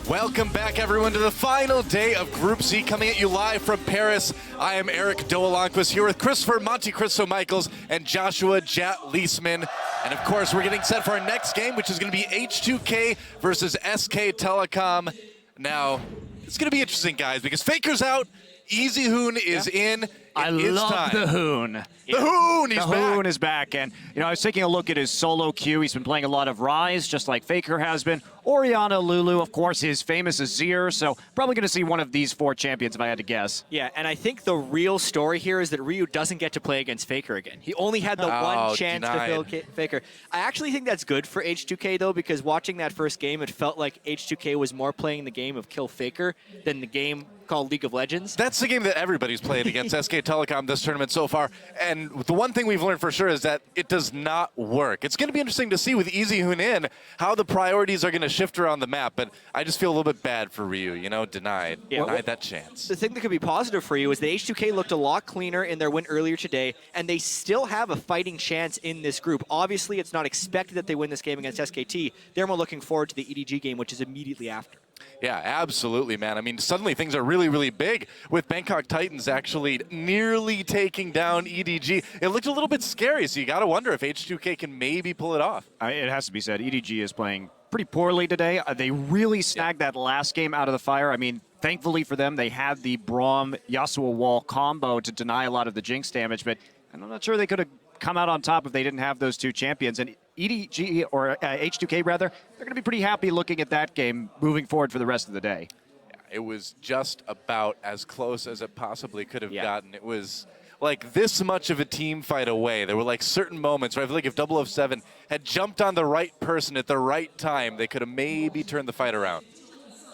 Welcome back, everyone, to the final day of Group C, coming at you live from Paris. I am Eric Dolanquist here with Christopher Monte Cristo Michaels and Joshua Jat Leisman. And of course, we're getting set for our next game, which is going to be H2k versus SK Telecom. Now, it's going to be interesting, guys, because Faker's out, Easy Hoon is in. I love the Hoon. The Hoon, he's back. The Hoon is back. And, you know, I was taking a look at his solo queue. He's been playing a lot of Ryze, just like Faker has been. Orianna, Lulu, of course, his famous Azir. So probably going to see one of these four champions, if I had to guess. Yeah, and I think the real story here is that Ryu doesn't get to play against Faker again. He only had the one chance to kill Faker. I actually think that's good for H2k, though, because watching that first game, it felt like H2k was more playing the game of kill Faker than the game called League of Legends. That's the game that everybody's played against SK Telecom this tournament so far. And the one thing we've learned for sure is that it does not work. It's going to be interesting to see with Easy Hoon in how the priorities are going to shift around the map. But I just feel a little bit bad for Ryu, you know, denied that chance. The thing that could be positive for you is that H2k looked a lot cleaner in their win earlier today, and they still have a fighting chance in this group. Obviously, it's not expected that they win this game against SKT. They're more looking forward to the EDG game, which is immediately after. Yeah, absolutely, man. I mean, suddenly things are really, really big with Bangkok Titans actually nearly taking down EDG. It looked a little bit scary, so you got to wonder if H2k can maybe pull it off. It has to be said, EDG is playing pretty poorly today. They really snagged that last game out of the fire. I mean, thankfully for them, they had the Braum Yasuo wall combo to deny a lot of the Jinx damage, but I'm not sure they could have come out on top if they didn't have those two champions. And EDG, or H2k rather, they're going to be pretty happy looking at that game moving forward for the rest of the day. Yeah, it was just about as close as it possibly could have gotten. It was like this much of a team fight away. There were like certain moments where I feel like if 007 had jumped on the right person at the right time, they could have maybe turned the fight around.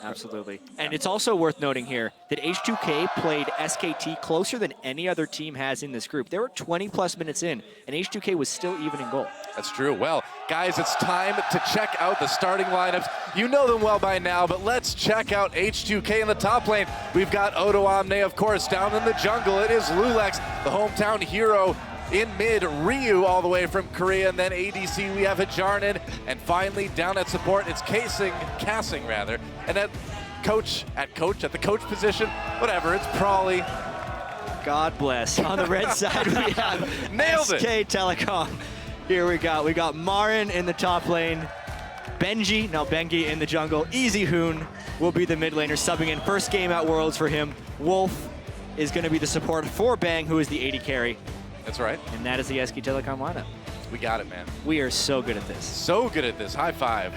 Absolutely. And it's also worth noting here that H2k played SKT closer than any other team has in this group. They were 20-plus minutes in, and H2k was still even in goal. That's true. Well, guys, it's time to check out the starting lineups. You know them well by now, but let's check out H2k in the top lane. We've got Odo Omne, of course, down in the jungle. It is Lulex, the hometown hero. In mid, Ryu all the way from Korea, and then ADC we have Ajarnan, and finally down at support it's Cassing rather, and at the coach position, whatever, it's Prawley. God bless. On the red side we have Nailed SK it. Telecom. Here we got Marin in the top lane, Bengi in the jungle, Easy Hoon will be the mid laner subbing in first game at Worlds for him. Wolf is going to be the support for Bang, who is the AD carry. That's right. And that is the SK Telecom lineup. We got it, man. We are so good at this. So good at this. High five.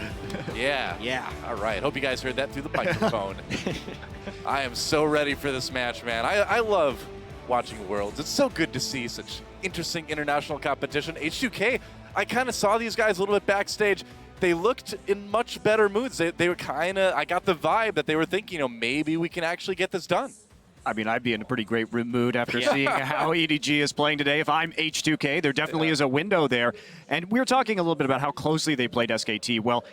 Yeah. Yeah. All right. Hope you guys heard that through the microphone. I am so ready for this match, man. I love watching Worlds. It's so good to see such interesting international competition. H2k, I kind of saw these guys a little bit backstage. They looked in much better moods. They were kind of, I got the vibe that they were thinking, you know, maybe we can actually get this done. I mean, I'd be in a pretty great mood after seeing how EDG is playing today. If I'm H2k, there definitely is a window there. And we were talking a little bit about how closely they played SKT. Well,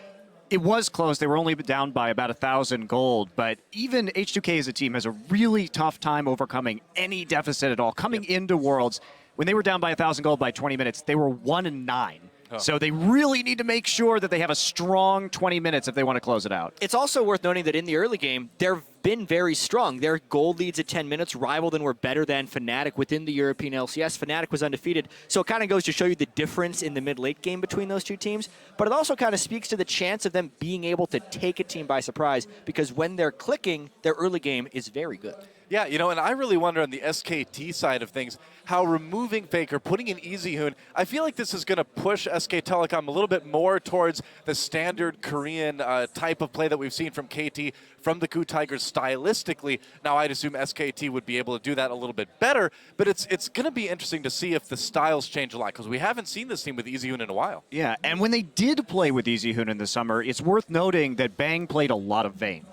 it was close. They were only down by about 1,000 gold. But even H2k as a team has a really tough time overcoming any deficit at all. Coming into Worlds, when they were down by 1,000 gold by 20 minutes, they were 1-9. So they really need to make sure that they have a strong 20 minutes if they want to close it out. It's also worth noting that in the early game, they've been very strong. Their gold leads at 10 minutes rivaled and were better than Fnatic within the European LCS. Fnatic was undefeated. So it kind of goes to show you the difference in the mid-late game between those two teams. But it also kind of speaks to the chance of them being able to take a team by surprise, because when they're clicking, their early game is very good. Yeah, you know, and I really wonder on the SKT side of things, how removing Faker, putting in Easy Hoon, I feel like this is going to push SK Telecom a little bit more towards the standard Korean type of play that we've seen from KT, from the Koo Tigers stylistically. Now, I'd assume SKT would be able to do that a little bit better, but it's going to be interesting to see if the styles change a lot, because we haven't seen this team with Easy Hoon in a while. Yeah, and when they did play with Easy Hoon in the summer, it's worth noting that Bang played a lot of Vayne.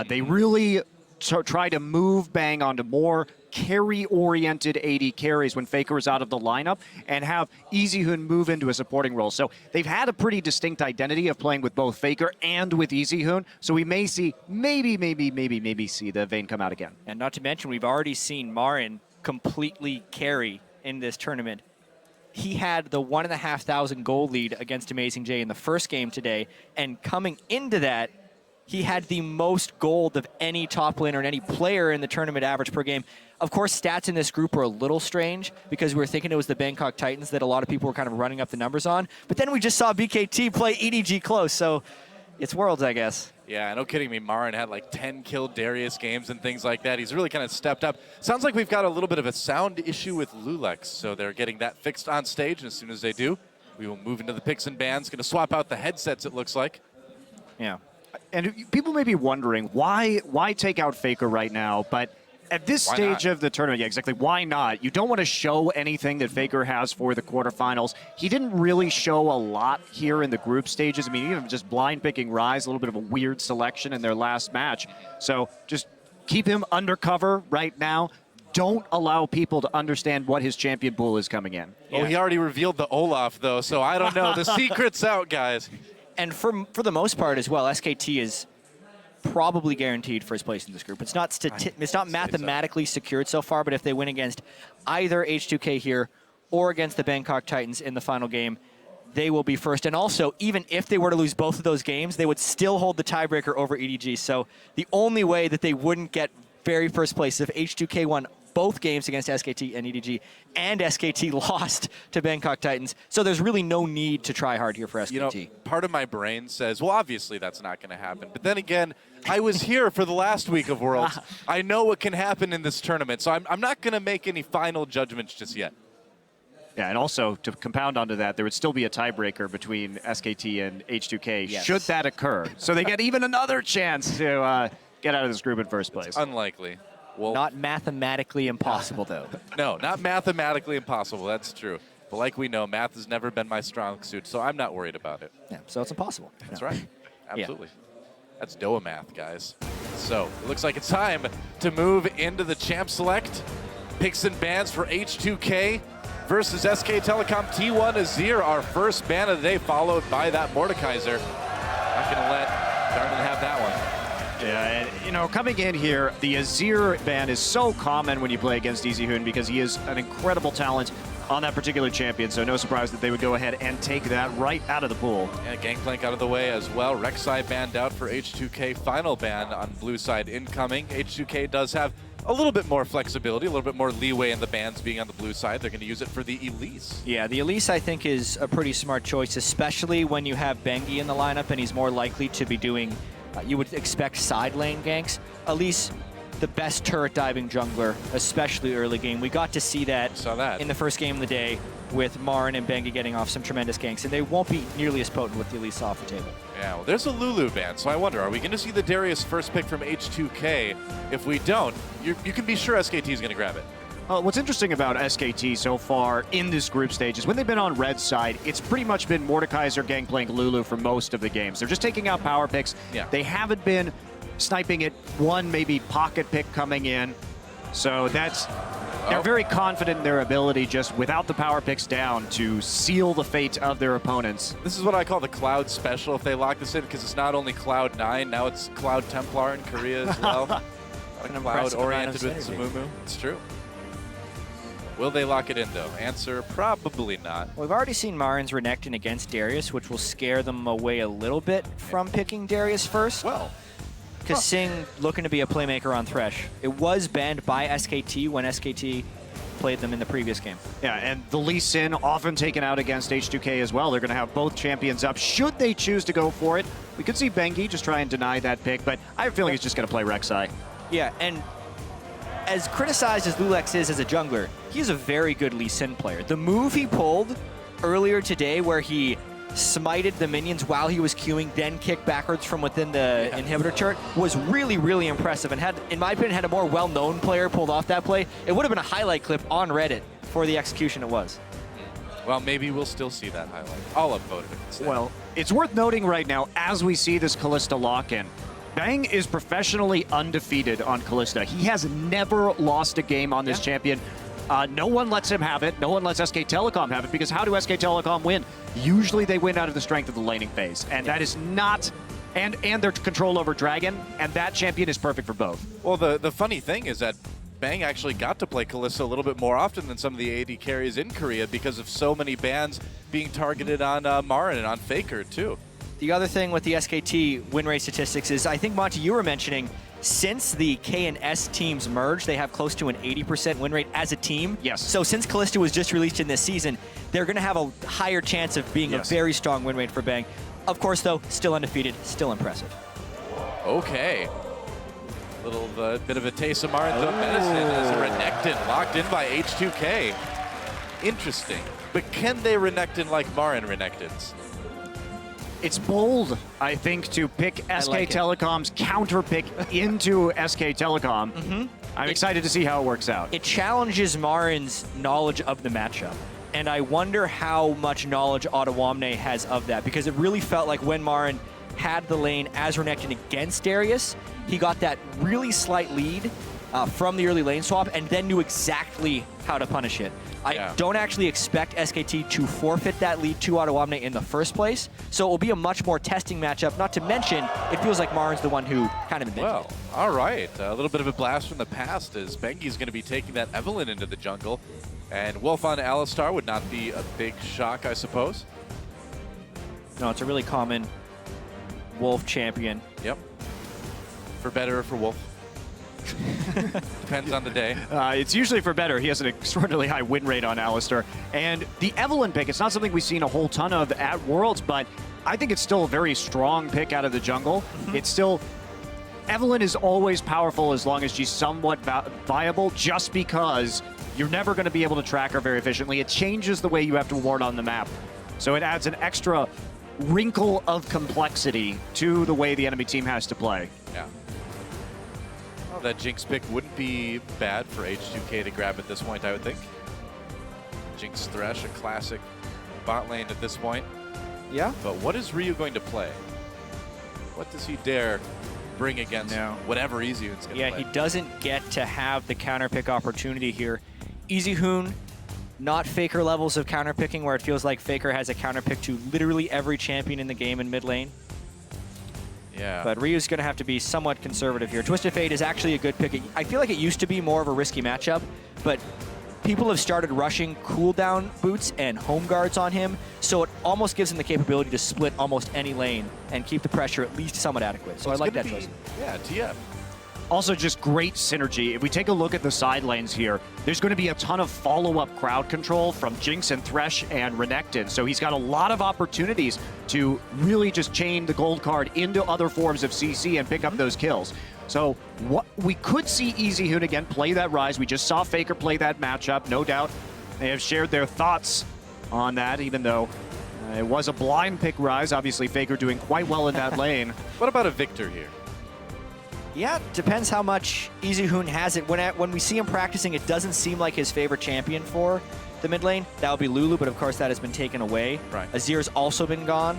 They really try to move Bang onto more carry-oriented AD carries when Faker was out of the lineup, and have Easy Hoon move into a supporting role. So they've had a pretty distinct identity of playing with both Faker and with Easy Hoon. So we may see, maybe see the Vayne come out again. And not to mention, we've already seen Marin completely carry in this tournament. He had the 1,500 gold lead against Amazing J in the first game today, and coming into that, He had the most gold of any top laner and any player in the tournament average per game. Of course, stats in this group were a little strange because we were thinking it was the Bangkok Titans that a lot of people were kind of running up the numbers on. But then we just saw BKT play EDG close, so it's Worlds, I guess. Yeah, no kidding me. Marin had like 10 killed Darius games and things like that. He's really kind of stepped up. Sounds like we've got a little bit of a sound issue with Lulex, so they're getting that fixed on stage, and as soon as they do, we will move into the picks and bans. Going to swap out the headsets, it looks like. Yeah. And people may be wondering, why take out Faker right now? But at this stage of the tournament, yeah, exactly, why not? You don't want to show anything that Faker has for the quarterfinals. He didn't really show a lot here in the group stages. I mean, even just blind picking Ryze, a little bit of a weird selection in their last match. So just keep him undercover right now. Don't allow people to understand what his champion pool is coming in. Oh, he already revealed the Olaf, though, so I don't know. The secret's out, guys. And for the most part as well, SKT is probably guaranteed first place in this group. It's not mathematically secured so far, but if they win against either H2k here or against the Bangkok Titans in the final game, they will be first. And also, even if they were to lose both of those games, they would still hold the tiebreaker over EDG. So the only way that they wouldn't get very first place is if H2k won both games against SKT and EDG, and SKT lost to Bangkok Titans. So there's really no need to try hard here for SKT. You know, part of my brain says, well, obviously that's not going to happen. But then again, I was here for the last week of Worlds. I know what can happen in this tournament, so I'm not going to make any final judgments just yet. Yeah, and also, to compound onto that, there would still be a tiebreaker between SKT and H2K, should that occur. So they get even another chance to get out of this group in first place. It's unlikely. Well, not mathematically impossible, though. No, not mathematically impossible. That's true. But like we know, math has never been my strong suit, so I'm not worried about it. Yeah, so it's impossible. That's right. Absolutely. That's Doa math, guys. So it looks like it's time to move into the champ select. Picks and bans for H2K versus SK Telecom T1 Azir, our first ban of the day, followed by that Mordekaiser. Not going to let Darman have that one. Yeah, and, you know, coming in here, the Azir ban is so common when you play against EasyHoon because he is an incredible talent on that particular champion, so no surprise that they would go ahead and take that right out of the pool. Yeah, Gangplank out of the way as well. Rek'Sai banned out for H2K. Final ban on blue side incoming. H2K does have a little bit more flexibility, a little bit more leeway in the bans being on the blue side. They're going to use it for the Elise. Yeah, the Elise I think is a pretty smart choice, especially when you have Bengi in the lineup and he's more likely to be doing you would expect side lane ganks. Elise, the best turret diving jungler, especially early game. We got to see that, in the first game of the day with Marin and Bengi getting off some tremendous ganks, and they won't be nearly as potent with the Elise off the table. Yeah, well, there's a Lulu ban, so I wonder, are we going to see the Darius first pick from H2K? If we don't, you can be sure SKT is going to grab it. What's interesting about SKT so far in this group stage is when they've been on red side, it's pretty much been Mordekaiser, Gangplank, Lulu for most of the games. They're just taking out power picks. Yeah. They haven't been sniping at one, maybe pocket pick coming in. So that's, they're very confident in their ability just without the power picks down to seal the fate of their opponents. This is what I call the Cloud special if they lock this in, because it's not only Cloud9, now it's Cloud Templar in Korea as well. Cloud-oriented with Samumu. It's true. Will they lock it in, though? Answer, probably not. Well, we've already seen Marin's Renekton against Darius, which will scare them away a little bit from picking Darius first. Well, because Sing looking to be a playmaker on Thresh. It was banned by SKT when SKT played them in the previous game. Yeah, and the Lee Sin often taken out against H2K as well. They're going to have both champions up should they choose to go for it. We could see Bengi just try and deny that pick, but I have a feeling he's just going to play Rek'Sai. Yeah, and as criticized as Lulex is as a jungler, he's a very good Lee Sin player. The move he pulled earlier today where he smited the minions while he was queuing, then kicked backwards from within the inhibitor turret was really, really impressive. And had, in my opinion, had a more well-known player pulled off that play, it would have been a highlight clip on Reddit for the execution it was. Well, maybe we'll still see that highlight. I'll upvote it instead. Well, it's worth noting right now, as we see this Kalista lock-in, Bang is professionally undefeated on Kalista. He has never lost a game on this champion. No one lets him have it. No one lets SK Telecom have it, because how do SK Telecom win? Usually they win out of the strength of the laning phase, and that is not... And their control over Dragon, and that champion is perfect for both. Well, the funny thing is that Bang actually got to play Kalista a little bit more often than some of the AD carries in Korea because of so many bans being targeted on Marin and on Faker, too. The other thing with the SKT win rate statistics is, I think, Monty, you were mentioning, since the K and S teams merged, they have close to an 80% win rate as a team. Yes. So since Callisto was just released in this season, they're going to have a higher chance of being a very strong win rate for Bang. Of course, though, still undefeated, still impressive. Okay. Little bit of a taste of Marin's own medicine as a Renekton locked in by H2k. Interesting. But can they Renekton like Marin Renektons? It's bold, I think, to pick SK like it. Telecom's counter pick into SK Telecom. I'm excited to see how it works out. It challenges Marin's knowledge of the matchup. And I wonder how much knowledge Ottawamne has of that, because it really felt like when Marin had the lane as Renekton against Darius, he got that really slight lead from the early lane swap and then knew exactly how to punish it. I don't actually expect SKT to forfeit that lead to Ottawamne in the first place, so it will be a much more testing matchup, not to mention it feels like Marin's the one who kind of invented Well, it. all right. A little bit of a blast from the past as Bengi's going to be taking that Evelynn into the jungle. And Wolf on Alistar would not be a big shock, I suppose. No, it's a really common Wolf champion. Yep. For better or for Wolf. Depends on the day. It's usually for better. He has an extraordinarily high win rate on Alistar. And the Evelynn pick, it's not something we've seen a whole ton of at Worlds, but I think it's still a very strong pick out of the jungle. It's still... Evelynn is always powerful as long as she's somewhat viable, just because you're never going to be able to track her very efficiently. It changes the way you have to ward on the map. So it adds an extra wrinkle of complexity to the way the enemy team has to play. Yeah. Well, that Jinx pick wouldn't be bad for H2k to grab at this point, I would think. Jinx Thresh, a classic bot lane at this point. Yeah. But what is Ryu going to play? What does he dare bring against whatever EasyHoon's going to play? He doesn't get to have the counter pick opportunity here. EasyHoon, not Faker levels of counter picking where it feels like Faker has a counter pick to literally every champion in the game in mid lane. Yeah. But Ryu's going to have to be somewhat conservative here. Twisted Fate is actually a good pick. I feel like it used to be more of a risky matchup, but people have started rushing cooldown boots and home guards on him, so it almost gives him the capability to split almost any lane and keep the pressure at least somewhat adequate. So I like that choice. Yeah, TF. Also, just great synergy. If we take a look at the side lanes here, there's going to be a ton of follow-up crowd control from Jinx and Thresh and Renekton. So he's got a lot of opportunities to really just chain the gold card into other forms of CC and pick up those kills. So what we could see EasyHoon again play that Rise. We just saw Faker play that matchup, no doubt. They have shared their thoughts on that, even though it was a blind pick Rise. Obviously, Faker doing quite well in that lane. What about a Victor here? Yeah, depends how much EasyHoon has it. When we see him practicing, it doesn't seem like his favorite champion for the mid lane. That would be Lulu, but of course that has been taken away. Right. Azir's also been gone.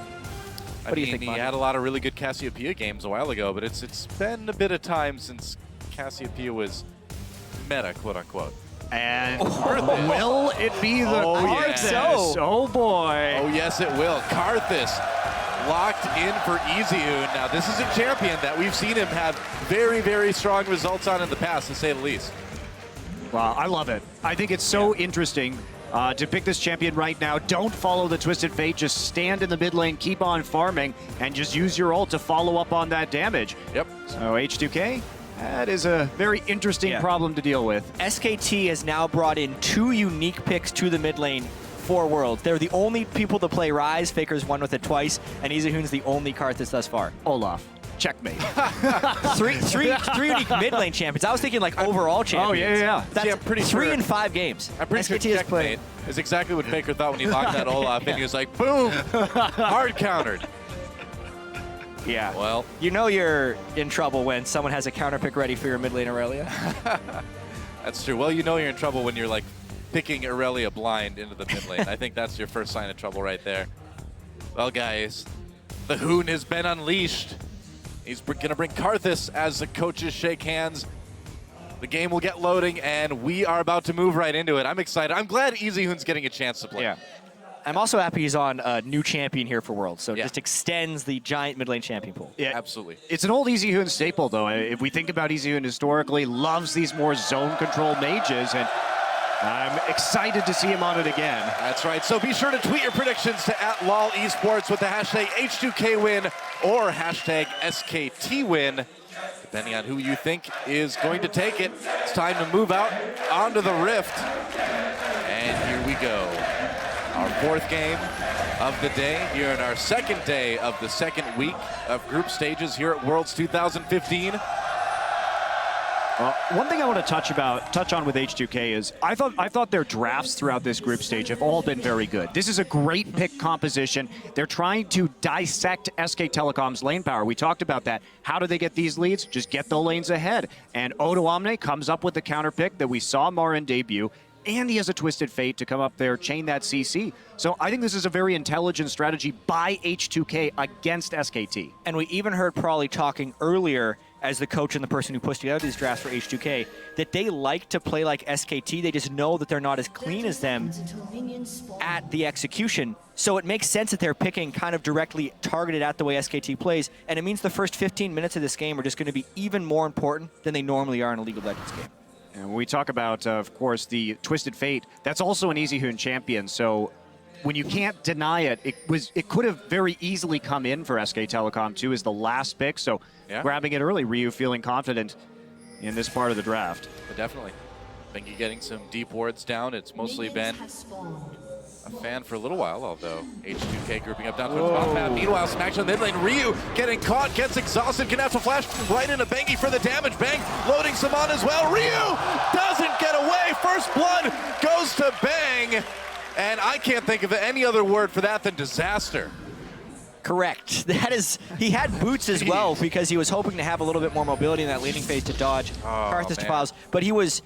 What do you think, he Monty? had a lot of really good Cassiopeia games a while ago, but it's been a bit of time since Cassiopeia was meta, quote-unquote. And will it be the yes. Oh boy. Oh, yes, it will. Karthus locked in for EasyHoon. Now, this is a champion that we've seen him have very, very strong results on in the past, to say the least. Wow, I love it. I think it's so interesting to pick this champion right now. Don't follow the Twisted Fate. Just stand in the mid lane, keep on farming, and just use your ult to follow up on that damage. Yep. So H2k, that is a very interesting problem to deal with. SKT has now brought in 2 unique picks to the mid lane for Worlds. They're the only people to play Rise. Faker's won with it twice, and EasyHoon's the only Karthus thus far. Olaf, checkmate. three unique mid lane champions. I was thinking like overall champions. Oh, yeah. That's I'm pretty 3 sure- in 5 games. I'm pretty SKT sure has played. checkmate is exactly what Faker thought when he locked that Olaf in. He was like, boom, hard countered. Yeah. Well, You know you're in trouble when someone has a counter pick ready for your mid lane Aurelia. that's true. Well, you know you're in trouble when you're like picking Aurelia blind into the mid lane. I think that's your first sign of trouble right there. Well, guys, the Hoon has been unleashed. He's going to bring Karthus as the coaches shake hands. The game will get loading, and we are about to move right into it. I'm excited. I'm glad EasyHoon's getting a chance to play. Yeah. I'm also happy he's on a new champion here for Worlds, so it Yeah. just extends the giant mid lane champion pool. Yeah, Absolutely. It's an old EasyHoon staple, though. If we think about EasyHoon historically, loves these more zone control mages, and I'm excited to see him on it again. That's right. So be sure to tweet your predictions to @LOLEsports with the hashtag H2KWin or hashtag SKTWin, depending on who you think is going to take it. It's time to move out onto the Rift. And here we go. Our fourth game of the day here in our second day of the second week of group stages here at Worlds 2015. One thing I want to touch on with H2K is I thought their drafts throughout this group stage have all been very good. This is a great pick composition. They're trying to dissect SK Telecom's lane power. We talked about that. How do they get these leads? Just get the lanes ahead. And Odo Omne comes up with the counter pick that we saw Marin debut, and he has a Twisted Fate to come up there, chain that CC. So I think this is a very intelligent strategy by H2K against SKT. And we even heard Prawley talking earlier as the coach and the person who pushed together these drafts for H2K, that they like to play like SKT. They just know that they're not as clean as them at the execution. So it makes sense that they're picking kind of directly targeted at the way SKT plays. And it means the first 15 minutes of this game are just going to be even more important than they normally are in a League of Legends game. And when we talk about, of course, the Twisted Fate, that's also an Easy Hoon champion. So when you can't deny it, it could have very easily come in for SK Telecom too as the last pick. So grabbing it early, Ryu feeling confident in this part of the draft. But definitely. Bengi getting some deep wards down. It's mostly been a fan for a little while, although H2K grouping up down towards bottom path. Meanwhile, some action in the mid lane. Ryu getting caught, gets exhausted, can have to flash right into Bengi for the damage. Bang loading some on as well. Ryu doesn't get away. First blood goes to Bang. And I can't think of any other word for that than disaster. Correct. That is, he had boots as well because he was hoping to have a little bit more mobility in that laning phase to dodge Karthus defiles. But he was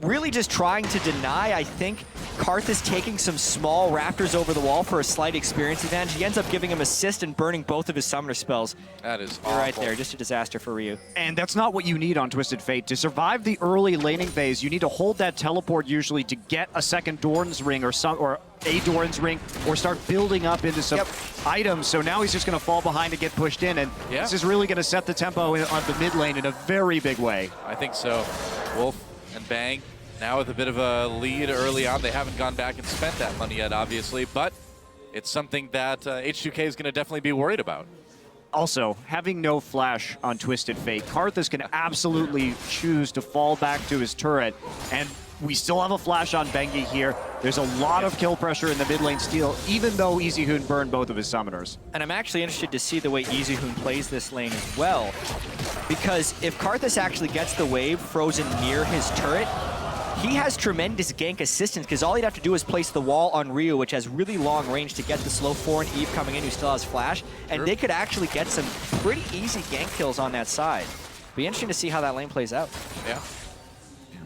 really just trying to deny, I think, Karthus taking some small raptors over the wall for a slight experience advantage. He ends up giving him assist and burning both of his summoner spells. That is awful. Right there, just a disaster for Ryu. And that's not what you need on Twisted Fate. To survive the early laning phase, you need to hold that teleport usually to get a second Doran's Ring or a Doran's Ring, or start building up into some items. So now he's just going to fall behind and get pushed in, and this is really going to set the tempo on the mid lane in a very big way. I think so. Wolf and Bang now with a bit of a lead early on. They haven't gone back and spent that money yet, obviously, but it's something that H2K is going to definitely be worried about. Also, having no flash on Twisted Fate, Karthus can absolutely choose to fall back to his turret, and we still have a flash on Bengi here. There's a lot of kill pressure in the mid lane steal, even though Easy Hoon burned both of his summoners. And I'm actually interested to see the way Easy Hoon plays this lane as well, because if Karthus actually gets the wave frozen near his turret, he has tremendous gank assistance because all he'd have to do is place the wall on Ryu, which has really long range to get the slow 4 and Eve coming in who still has flash, and they could actually get some pretty easy gank kills on that side. Be interesting to see how that lane plays out. Yeah.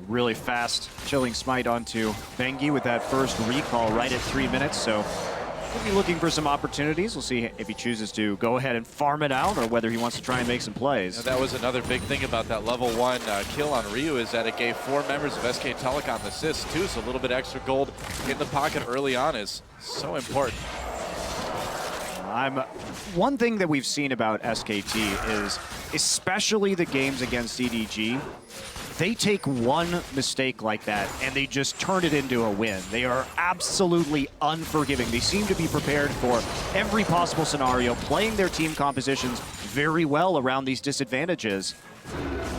Really fast chilling smite onto Bengi with that first recall right at 3 minutes, so we'll be looking for some opportunities. We'll see if he chooses to go ahead and farm it out or whether he wants to try and make some plays. And that was another big thing about that level 1 kill on Ryu, is that it gave 4 members of SK Telecom assists too, so a little bit extra gold in the pocket early on is so important. One thing that we've seen about SKT is, especially the games against EDG, they take one mistake like that and they just turn it into a win. They are absolutely unforgiving. They seem to be prepared for every possible scenario, playing their team compositions very well around these disadvantages.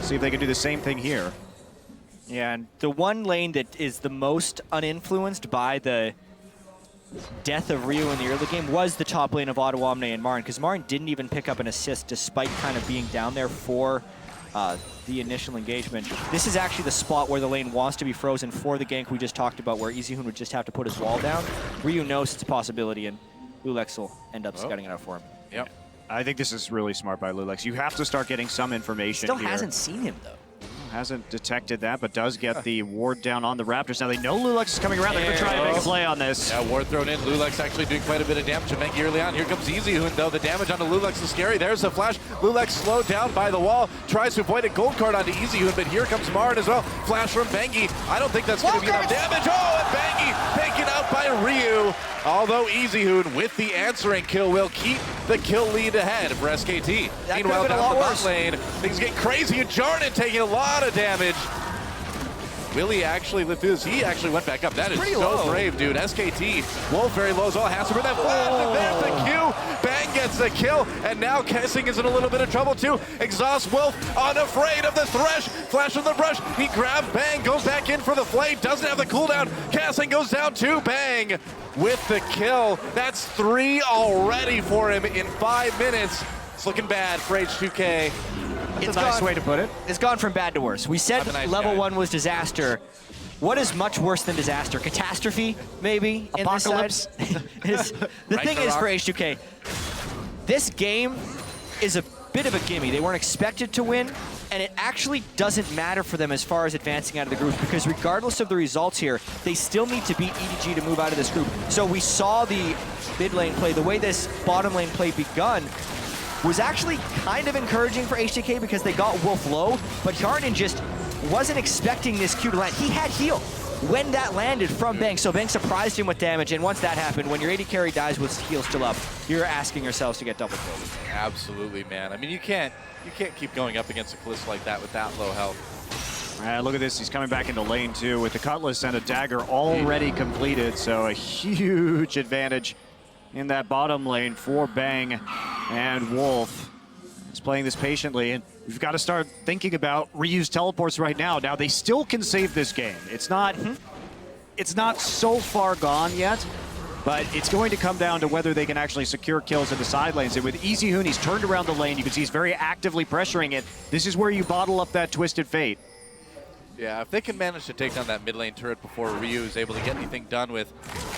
See if they can do the same thing here. Yeah, and the one lane that is the most uninfluenced by the death of Ryu in the early game was the top lane of Odo Omne and Marin, because Marin didn't even pick up an assist despite kind of being down there for the initial engagement. This is actually the spot where the lane wants to be frozen for the gank we just talked about, where Easy Hoon would just have to put his wall down. Ryu knows it's a possibility, and Lulex will end up scouting it out for him. Yep. I think this is really smart by Lulex. You have to start getting some information Still here. hasn't seen him, though. Hasn't detected that, but does get the ward down on the Raptors. Now they know Lulex is coming around. They're going to try and make a play on this. Yeah, ward thrown in. Lulex actually doing quite a bit of damage to Bengi early on. Here comes Easy Hoon, though. The damage onto Lulex is scary. There's the flash. Lulex slowed down by the wall. Tries to avoid a gold card onto Easy Hoon, but here comes Marin as well. Flash from Bengi. I don't think that's going to be enough damage. Oh, and Bengi taken out by Ryu. Although Easy Hoon with the answering kill will keep the kill lead ahead for SKT. Meanwhile, down the bot lane, things get crazy. And Jarnan taking a lot of damage. Will he actually live through this? He actually went back up. That is Pretty so low. brave, dude. SKT, Wolf very low as well. Has to bring that flash, and there's the Q. Bang gets the kill, and now Kessing is in a little bit of trouble too. Exhaust Wolf, unafraid of the thresh. Flash of the brush. He grabs Bang, goes back in for the flame. Doesn't have the cooldown. Kessing goes down to Bang with the kill. That's 3 already for him in 5 minutes. It's looking bad for H2k. That's a nice way to put it. It's gone from bad to worse. We said I'm a nice level guy. 1 was disaster. What is much worse than disaster? Catastrophe, maybe? Apocalypse. In this side? The thing is for H2K, this game is a bit of a gimme. They weren't expected to win, and it actually doesn't matter for them as far as advancing out of the group, because regardless of the results here, they still need to beat EDG to move out of this group. So we saw the mid lane play. The way this bottom lane play begun was actually kind of encouraging for H2K because they got Wolf low, but Yarnan just wasn't expecting this Q to land. He had heal when that landed from Bang, so Bang surprised him with damage, and once that happened, when your AD carry dies with heal still up, you're asking yourselves to get double killed. Absolutely, man. I mean, you can't keep going up against a Kalista like that with that low health. Look at this, he's coming back into lane 2 with the Cutlass and a dagger already completed, so a huge advantage in that bottom lane for Bang, and Wolf is playing this patiently, and we've got to start thinking about reuse teleports right now. Now, they still can save this game. It's not so far gone yet, but it's going to come down to whether they can actually secure kills in the side lanes. And with Easy Hoon, he's turned around the lane. You can see he's very actively pressuring it. This is where you bottle up that Twisted Fate. Yeah, if they can manage to take down that mid lane turret before Ryu is able to get anything done with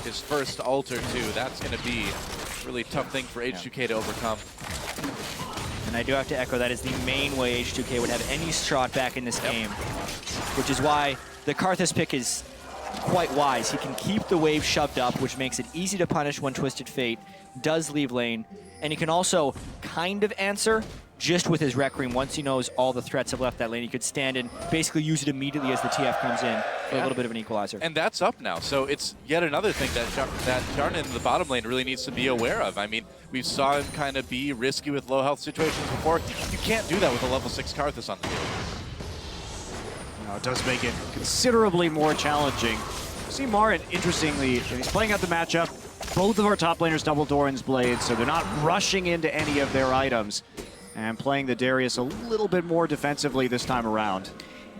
his first ult or two, that's going to be a really tough thing for H2K to overcome. And I do have to echo, that is the main way H2K would have any shot back in this game, which is why the Karthus pick is quite wise. He can keep the wave shoved up, which makes it easy to punish when Twisted Fate does leave lane, and he can also kind of answer just with his Requiem. Once he knows all the threats have left that lane, he could stand and basically use it immediately as the TF comes in for a little bit of an equalizer. And that's up now, so it's yet another thing that Yarnan in the bottom lane really needs to be aware of. I mean, we saw him kind of be risky with low health situations before. You can't do that with a level 6 Karthus on the field. It does make it considerably more challenging. See Marin, interestingly, he's playing out the matchup. Both of our top laners double Doran's blades, so they're not rushing into any of their items. And playing the Darius a little bit more defensively this time around.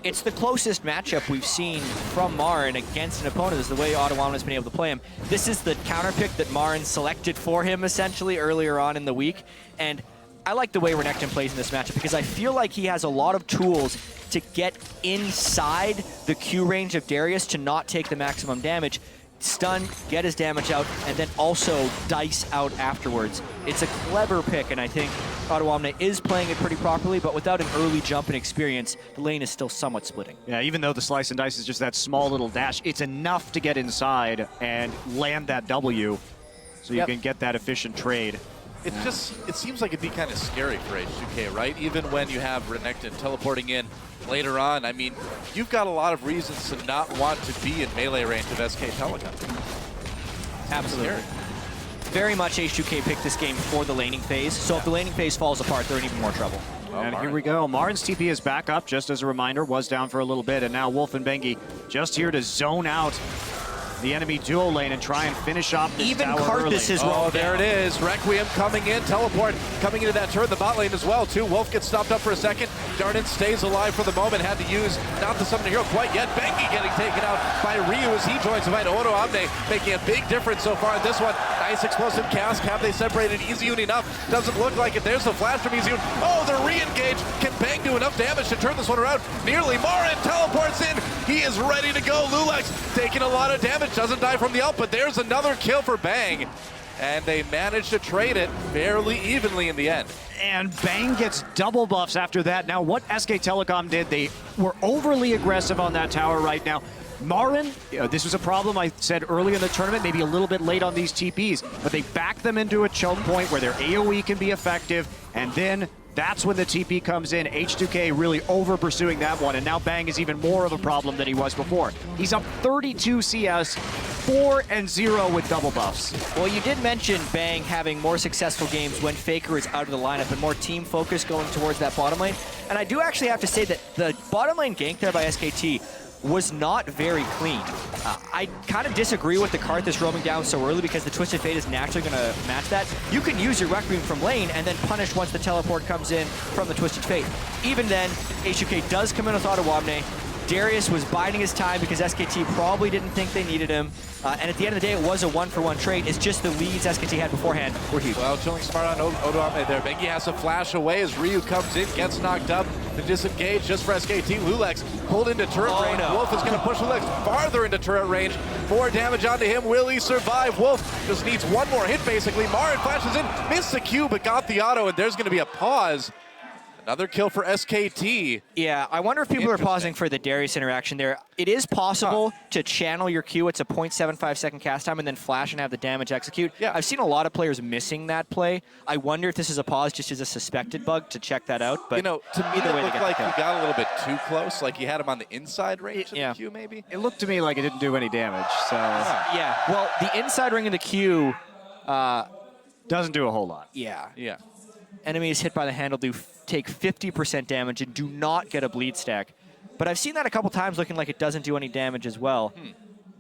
It's the closest matchup we've seen from Marin against an opponent, is the way Ottawa has been able to play him. This is the counter pick that Marin selected for him, essentially, earlier on in the week. And I like the way Renekton plays in this matchup because I feel like he has a lot of tools to get inside the Q range of Darius to not take the maximum damage, stun, get his damage out, and then also dice out afterwards. It's a clever pick, and I think Ottawa is playing it pretty properly, but without an early jump and experience, the lane is still somewhat splitting. Yeah, even though the slice and dice is just that small little dash, it's enough to get inside and land that W so you can get that efficient trade. It seems like it'd be kind of scary for H2K, right? Even when you have Renekton teleporting in later on. I mean, you've got a lot of reasons to not want to be in melee range of SK Telecom. Absolutely. Very much H2K picked this game for the laning phase, so if the laning phase falls apart, they're in even more trouble. And here we go. Marin's TP is back up, just as a reminder, was down for a little bit, and now Wolf and Bengi just here to zone out the enemy duo lane and try and finish off this Even tower Karthus early. is Oh, there it is. Requiem coming in, teleport coming into that turret, the bot lane as well, too. Wolf gets stopped up for a second. Yarnan stays alive for the moment, had to use not the summon hero quite yet. Bengi getting taken out by Ryu as he joins the fight. Odo Omne making a big difference so far in this one. Nice explosive cast. Have they separated Easyun enough? Doesn't look like it. There's the flash from Easyun. Oh, the re-engage. Can Bang do enough damage to turn this one around? Nearly. Marin teleports in. He is ready to go. Lulex taking a lot of damage. Doesn't die from the ult, but there's another kill for Bang. And they managed to trade it fairly evenly in the end. And Bang gets double buffs after that. Now, what SK Telecom did, they were overly aggressive on that tower right now. Marin, this was a problem I said early in the tournament, maybe a little bit late on these TPs, but they back them into a choke point where their AoE can be effective, and then that's when the TP comes in. H2K really over pursuing that one, and now Bang is even more of a problem than he was before. He's up 32 CS, 4-0 with double buffs. Well, you did mention Bang having more successful games when Faker is out of the lineup and more team focus going towards that bottom lane. And I do actually have to say that the bottom lane gank there by SKT was not very clean. I kind of disagree with the cart that's roaming down so early because the Twisted Fate is naturally going to match that. You can use your Requiem from lane and then punish once the teleport comes in from the Twisted Fate. Even then, H2k does come in with Ottawamne. Darius was biding his time because SKT probably didn't think they needed him. And at the end of the day, it was a 1-for-1 trade. It's just the leads SKT had beforehand were huge. Well, chilling smart on Ottawamne there. Bengi has to flash away as Ryu comes in, gets knocked up. The disengage just for SKT. Lulex pulled into turret range. No. Wolf is going to push Lulex farther into turret range. 4 damage onto him. Will he survive? Wolf just needs one more hit, basically. Marin flashes in, missed the Q, but got the auto, and there's going to be a pause. Another kill for SKT. Yeah, I wonder if people are pausing for the Darius interaction there. It is possible to channel your Q. It's a 0.75 second cast time and then flash and have the damage execute. Yeah. I've seen a lot of players missing that play. I wonder if this is a pause just as a suspected bug to check that out. But You know, to me, either it way, they looked get like the he kill. got a little bit too close. Like he had him on the inside range of Yeah. the Q, maybe? It looked to me like it didn't do any damage, so Yeah, well, the inside ring of the Q, doesn't do a whole lot. yeah. Yeah. Enemies hit by the handle do take 50% damage and do not get a bleed stack. But I've seen that a couple times looking like it doesn't do any damage as well.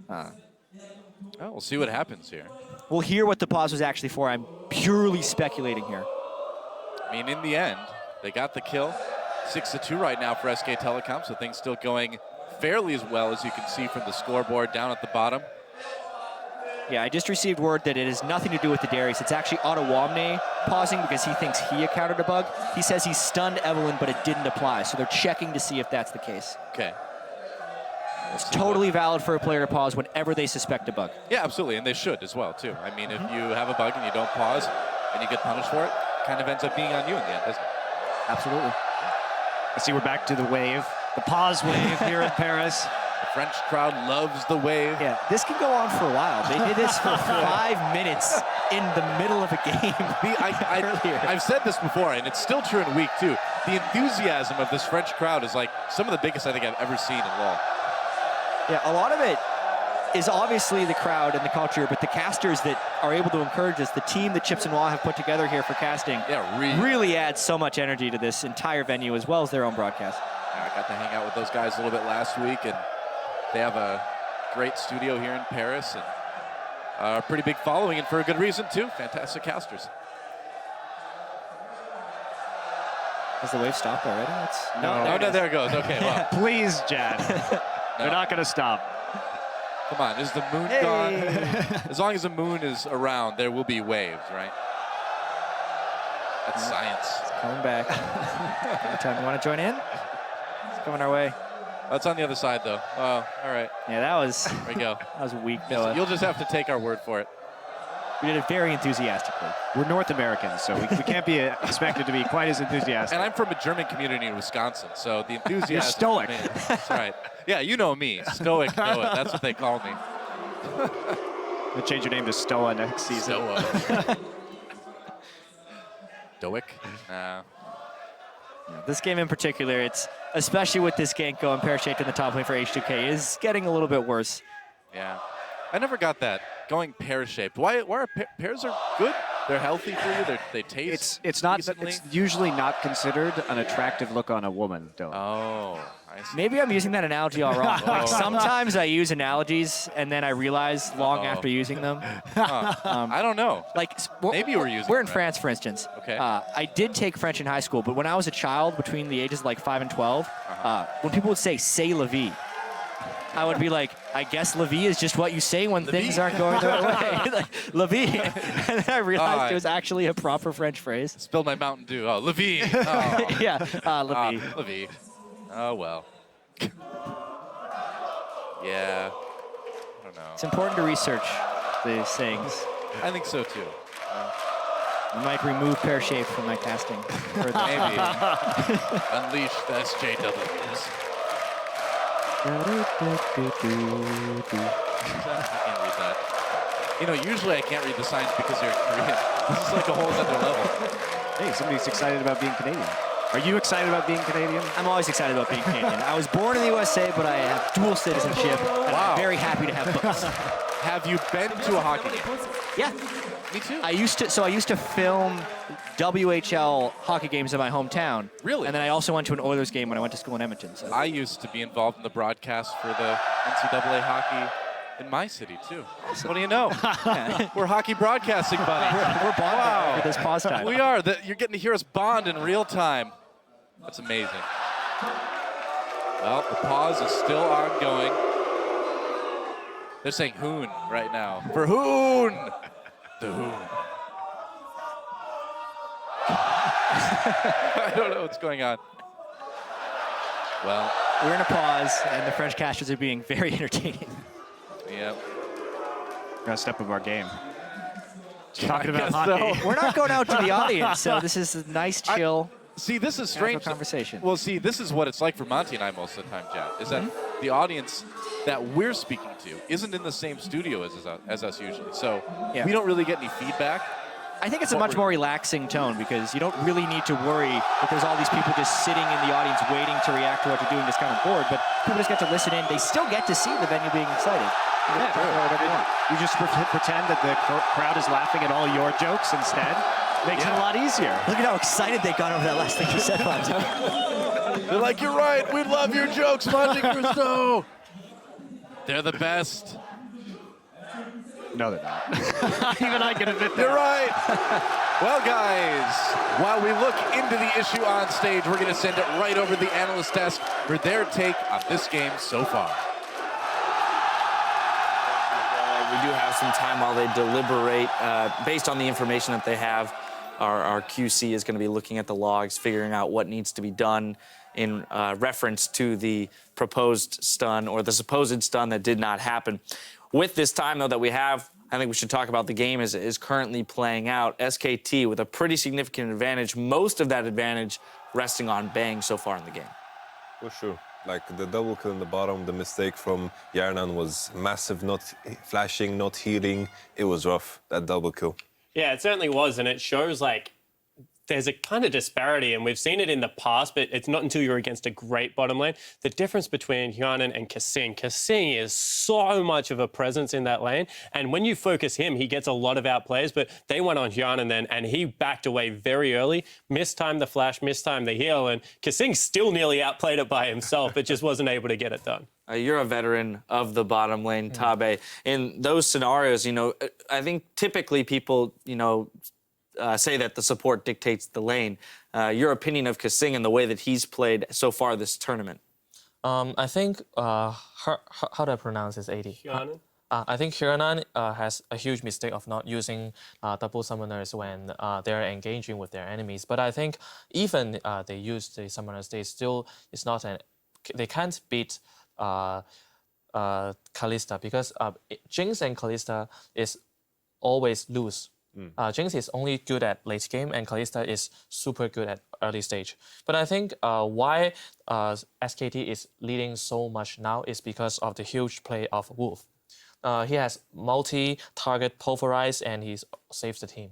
Oh, we'll see what happens here. We'll hear what the pause was actually for. I'm purely speculating here. I mean, in the end, they got the kill. 6-2 right now for SK Telecom, so things still going fairly as well as you can see from the scoreboard down at the bottom. Yeah, I just received word that it has nothing to do with the Darius. It's actually Ottawamne pausing because he thinks he encountered a bug. He says he stunned Evelyn, but it didn't apply, so they're checking to see if that's the case. Okay. It's totally valid for a player to pause whenever they suspect a bug. Yeah, absolutely, and they should as well, too. I mean, if you have a bug and you don't pause and you get punished for it, kind of ends up being on you in the end, doesn't it? Absolutely. I see we're back to the wave, the pause wave here in Paris. The French crowd loves the wave. Yeah, this can go on for a while. They did this for 5 minutes in the middle of a game. Earlier. I've said this before, and it's still true in week 2. The enthusiasm of this French crowd is like some of the biggest I think I've ever seen in LoL. Yeah, a lot of it is obviously the crowd and the culture, but the casters that are able to encourage us, the team that Chips and Wah have put together here for casting, really adds so much energy to this entire venue as well as their own broadcast. I got to hang out with those guys a little bit last week, and they have a great studio here in Paris and a pretty big following, and for a good reason too. Fantastic casters. Has the wave stopped already? No, there it goes. Okay, well, Please, Jad. They're not going to stop. come on. Is the moon gone? As long as the moon is around, there will be waves, right? That's science. Coming back. Anytime you want to join in? It's coming our way. That's on the other side, though. Oh, all right. Yeah, that was There we go. that was weak. Yes, Noah. you'll just have to take our word for it. We did it very enthusiastically. We're North Americans, so we can't be expected to be quite as enthusiastic. And I'm from a German community in Wisconsin, so the enthusiasm. You're stoic. for me- That's right. Yeah, you know me. Stoic Noah. That's what they call me. We'll change your name to Stoa next season. Stoic. Stoic? This game in particular, it's especially with this gank going pear-shaped in the top lane for H2k, is getting a little bit worse. Yeah. I never got that. Going pear-shaped. Why are pears are good? They're healthy for you. They taste It's not. decently? It's usually not considered an attractive look on a woman, though. Oh, I see. Maybe I'm using that analogy all wrong. Like sometimes I use analogies and then I realize long after using them. I don't know. Like Maybe you were using We're in them. France, for instance. Okay. I did take French in high school, but when I was a child, between the ages of like 5 and 12, when people would say "c'est la vie," I would be like, I guess la vie is just what you say when things aren't going the right way. Like, la vie. And then I realized it was actually a proper French phrase. Spilled my Mountain Dew. Oh, Levine. Oh. Yeah, la vie. Levine. Oh, well. Yeah. I don't know. It's important to research these things. I think so, too. I might remove pear shape from my casting. Maybe. Unleash the SJWs. I can't read that. You know, usually I can't read the signs because they're in Korean. This is like a whole other level. Hey, somebody's excited about being Canadian. Are you excited about being Canadian? I'm always excited about being Canadian. I was born in the USA, but I have dual citizenship, and I'm very happy to have both. Have you been to a hockey game? Yeah. Me too. I used to film WHL hockey games in my hometown. Really? And then I also went to an Oilers game when I went to school in Edmonton. So. I used to be involved in the broadcast for the NCAA hockey in my city, too. Awesome. What do you know? We're hockey broadcasting buddies. We're bonding for this pause time. We are. You're getting to hear us bond in real time. That's amazing. Well, the pause is still ongoing. They're saying Hoon right now. For Hoon! The Hoon. I don't know what's going on. Well, we're in a pause, and the French casters are being very entertaining. Yep. Got a step of our game. Talking about hockey. So. We're not going out to the audience, so this is a nice, chill. See, this is strange. Conversation. Well, see, this is what it's like for Monty and I most of the time, Chad, is that the audience that we're speaking to isn't in the same studio as us usually. So we don't really get any feedback. I think it's a much more relaxing tone because you don't really need to worry that there's all these people just sitting in the audience waiting to react to what you're doing, just kind of bored. But people just get to listen in. They still get to see the venue being excited. You just pretend that the crowd is laughing at all your jokes instead. Makes it a lot easier. Look at how excited they got over that last thing you said, Monty. They're like, you're right. We love your jokes, Monte Cristo. They're the best. No, they're not. Even I can admit that. You're right. Well, guys, while we look into the issue on stage, we're going to send it right over to the analyst desk for their take on this game so far. We do have some time while they deliberate. Based on the information that they have, our QC is going to be looking at the logs, figuring out what needs to be done in reference to the proposed stun or the supposed stun that did not happen. With this time, though, that we have, I think we should talk about the game as it is currently playing out. SKT with a pretty significant advantage, most of that advantage resting on Bang so far in the game. For sure. Like the double kill in the bottom, the mistake from Yarnan was massive, not flashing, not healing. It was rough, that double kill. Yeah, it certainly was, and it shows, like, there's a kind of disparity, and we've seen it in the past, but it's not until you're against a great bottom lane. The difference between Hyunin and Kasing. Kasing is so much of a presence in that lane, and when you focus him, he gets a lot of outplays, but they went on Hyunin then, and he backed away very early, mistimed the flash, mistimed the heal, and Kasing still nearly outplayed it by himself, but just wasn't able to get it done. You're a veteran of the bottom lane, Tabe. In those scenarios, you know, I think typically people, you know, say that the support dictates the lane. Your opinion of Kasing and the way that he's played so far this tournament? I think, how do I pronounce his AD? Hyunin? I think Hyunin has a huge mistake of not using double summoners when they're engaging with their enemies. But I think even they use the summoners, they still, they can't beat Kalista because Jinx and Kalista is always lose. Jinx is only good at late game, and Kalista is super good at early stage. But I think why SKT is leading so much now is because of the huge play of Wolf. He has multi-target pulverize, and he saves the team.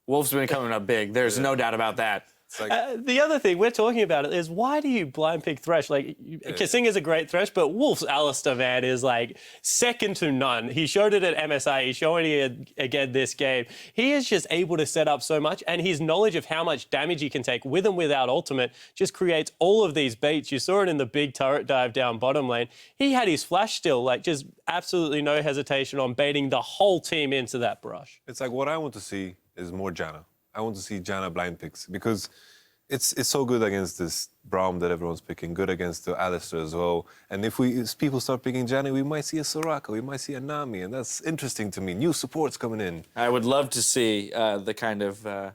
Wolf's been coming up big. There's no doubt about that. Like, the other thing we're talking about it is why do you blind pick Thresh? Like, Kasing is a great Thresh, but Wolf's Alistar, man, is like second to none. He showed it at MSI. He's showing it again this game. He is just able to set up so much, and his knowledge of how much damage he can take with and without ultimate just creates all of these baits. You saw it in the big turret dive down bottom lane. He had his flash still, like just absolutely no hesitation on baiting the whole team into that brush. It's like what I want to see is more Janna. I want to see Janna blind picks because it's so good against this Braum that everyone's picking, good against the Alistar as well. And if people start picking Janna, we might see a Soraka, we might see a Nami, and that's interesting to me. New supports coming in. I would love to see the kind of the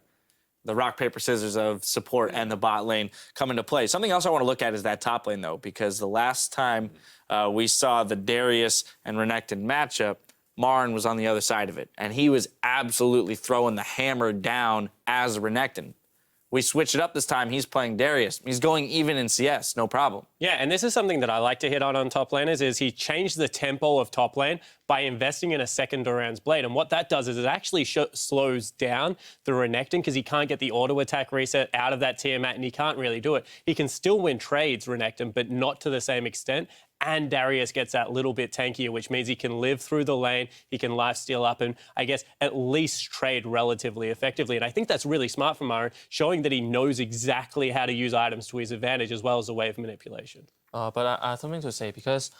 rock, paper, scissors of support and the bot lane come into play. Something else I want to look at is that top lane, though, because the last time we saw the Darius and Renekton matchup, Marin was on the other side of it, and he was absolutely throwing the hammer down as Renekton. We switched it up this time. He's playing Darius. He's going even in CS, no problem. Yeah, and this is something that I like to hit on top laners is he changed the tempo of top lane by investing in a second Doran's Blade. And what that does is it actually slows down the Renekton because he can't get the auto attack reset out of that Tiamat, and he can't really do it. He can still win trades, Renekton, but not to the same extent. and Darius gets that little bit tankier, which means he can live through the lane, he can lifesteal up and, I guess, at least trade relatively effectively. And I think that's really smart from Myron, showing that he knows exactly how to use items to his advantage as well as a wave manipulation. But I have something to say because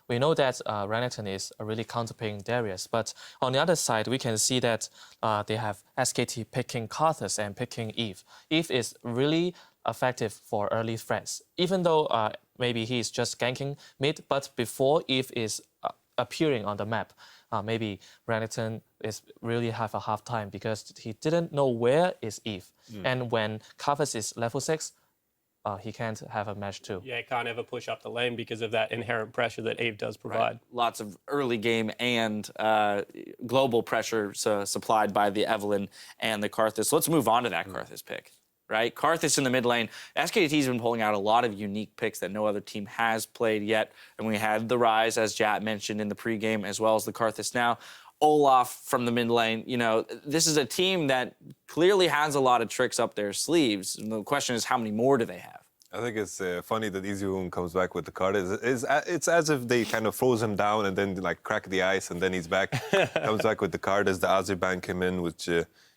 we know that Renekton is really counterpicking Darius. But on the other side, we can see that they have SKT picking Karthus and picking Eve. Eve is really effective for early threats, even though maybe he is just ganking mid. But before Eve is appearing on the map, maybe Renekton is really have a hard time because he didn't know where is Eve. And when Karthus is level 6, he can't have a match too. Yeah, he can't ever push up the lane because of that inherent pressure that Eve does provide. Right. Lots of early game and global pressure supplied by the Evelynn and the Karthus. So let's move on to that Karthus pick, right? Karthus in the mid lane. SKT's been pulling out a lot of unique picks that no other team has played yet. And we had the Rise, as Jat mentioned in the pregame, as well as the Karthus now. Olaf from the mid lane. You know, this is a team that clearly has a lot of tricks up their sleeves. And the question is, how many more do they have? I think it's funny that EasyWoom comes back with the card. It's as if they kind of froze him down and then like crack the ice and then he's back. Comes back with the card as the Azerbaijan came in, which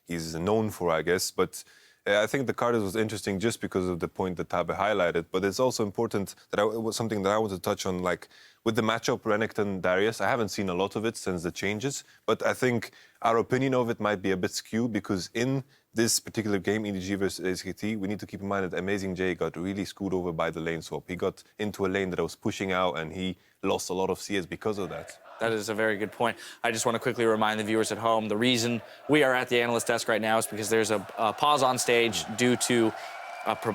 he's known for, I guess. But I think the card was interesting just because of the point that Tabe highlighted. But it's also important that it was something that I want to touch on, like with the matchup Renekton-Darius. I haven't seen a lot of it since the changes, but I think our opinion of it might be a bit skewed because in this particular game, EDG versus SKT, we need to keep in mind that Amazing J got really screwed over by the lane swap. He got into a lane that was pushing out and he lost a lot of CS because of that. That is a very good point. I just want to quickly remind the viewers at home, the reason we are at the analyst desk right now is because there's a pause on stage due to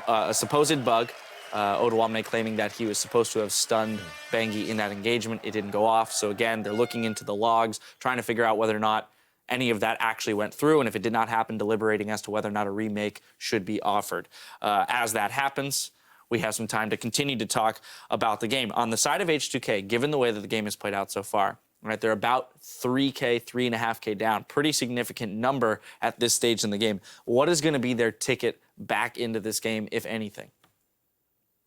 a supposed bug. Odoamne claiming that he was supposed to have stunned Bengi in that engagement. It didn't go off. So again, they're looking into the logs, trying to figure out whether or not any of that actually went through. And if it did not happen, deliberating as to whether or not a remake should be offered. As that happens, we have some time to continue to talk about the game. On the side of H2k, given the way that the game has played out so far, right, they're about 3K, 3.5K down. Pretty significant number at this stage in the game. What is going to be their ticket back into this game, if anything?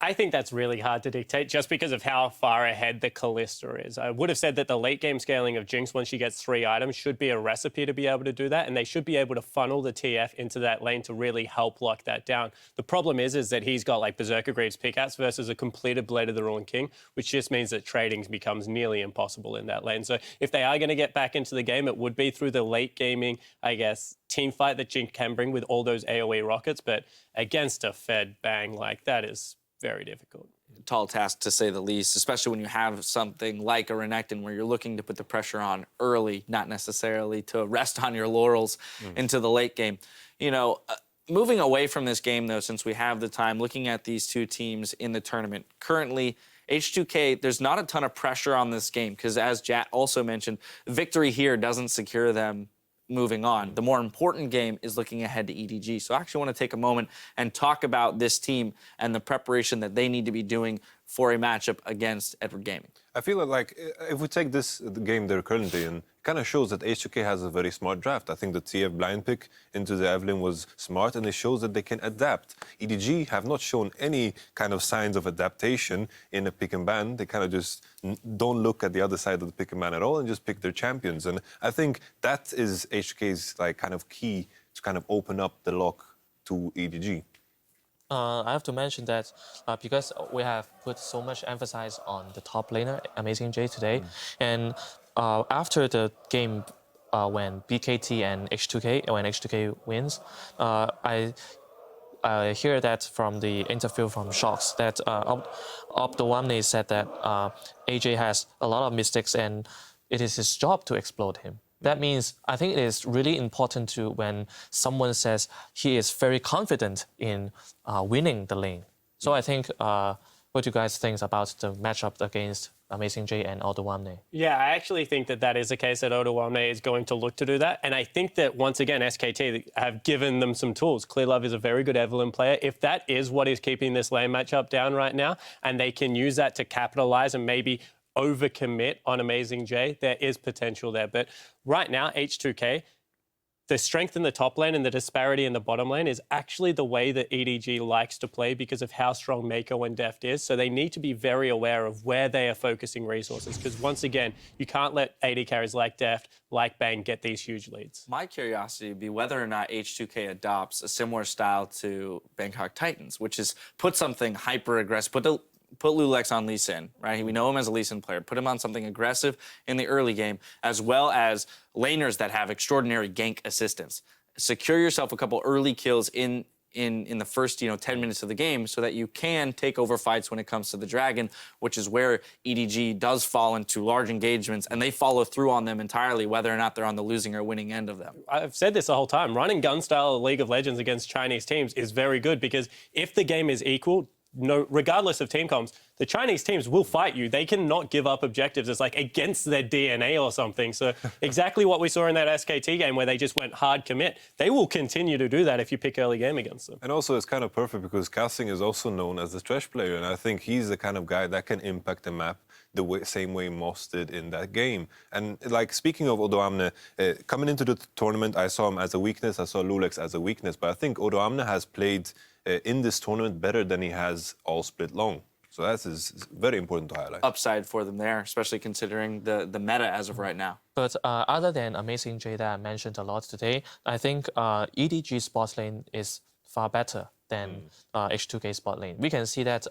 I think that's really hard to dictate just because of how far ahead the Kalista is. I would have said that the late game scaling of Jinx once she gets 3 items should be a recipe to be able to do that, and they should be able to funnel the TF into that lane to really help lock that down. The problem is that he's got like Berserker Greaves pickouts versus a completed Blade of the Ruined King, which just means that trading becomes nearly impossible in that lane. So if they are going to get back into the game, it would be through the late gaming, I guess, team fight that Jinx can bring with all those AoE rockets, but against a Fed Bang, like that is very difficult. Tall task to say the least, especially when you have something like a Renekton where you're looking to put the pressure on early, not necessarily to rest on your laurels into the late game. You know, moving away from this game, though, since we have the time, looking at these two teams in the tournament, currently H2k, there's not a ton of pressure on this game because, as Jat also mentioned, victory here doesn't secure them moving on. The more important game is looking ahead to EDG. So I actually want to take a moment and talk about this team and the preparation that they need to be doing for a matchup against Edward Gaming. I feel like if we take the game they're currently in, it kind of shows that H2k has a very smart draft. I think the TF blind pick into the Evelynn was smart, and it shows that they can adapt. EDG have not shown any kind of signs of adaptation in a pick and ban. They kind of just don't look at the other side of the pick and ban at all and just pick their champions. And I think that is H2k's like kind of key to kind of open up the lock to EDG. I have to mention that because we have put so much emphasis on the top laner, Amazing J, today, and after the game when BKT and H2k, when H2k wins, I hear that from the interview from Shox that Odoamne said that AJ has a lot of mistakes and it is his job to exploit him. That means I think it is really important to when someone says he is very confident in winning the lane. So I think, what do you guys think about the matchup against Amazing J and Odoamne? Yeah, I actually think that that is the case, that Odoamne is going to look to do that. And I think that, once again, SKT have given them some tools. Clearlove is a very good Evelynn player. If that is what is keeping this lane matchup down right now, and they can use that to capitalize and maybe overcommit on Amazing J, there is potential there. But right now, H2k, the strength in the top lane and the disparity in the bottom lane is actually the way that EDG likes to play because of how strong Mako and Deft is. So they need to be very aware of where they are focusing resources because once again, you can't let AD carries like Deft, like Bang get these huge leads. My curiosity would be whether or not H2k adopts a similar style to Bangkok Titans, which is put something hyper aggressive, put Lulex on Lee Sin, right? We know him as a Lee Sin player. Put him on something aggressive in the early game, as well as laners that have extraordinary gank assistance. Secure yourself a couple early kills in the first 10 minutes of the game so that you can take over fights when it comes to the Dragon, which is where EDG does fall into large engagements, and they follow through on them entirely, whether or not they're on the losing or winning end of them. I've said this the whole time. Running gun style League of Legends against Chinese teams is very good because if the game is equal, regardless of team comps, the Chinese teams will fight you. They cannot give up objectives. It's like against their DNA or something. So exactly what we saw in that SKT game where they just went hard commit. They will continue to do that if you pick early game against them. And also it's kind of perfect because Kassing is also known as the trash player. And I think he's the kind of guy that can impact the map the same way Moss did in that game. And like speaking of Odoamne, coming into the tournament, I saw him as a weakness. I saw Lulex as a weakness. But I think Odoamne has played in this tournament better than he has all split long. So that is very important to highlight. Upside for them there, especially considering the meta as of right now. But other than Amazing J that I mentioned a lot today, I think EDG's bot lane is far better than H2K's bot lane. We can see that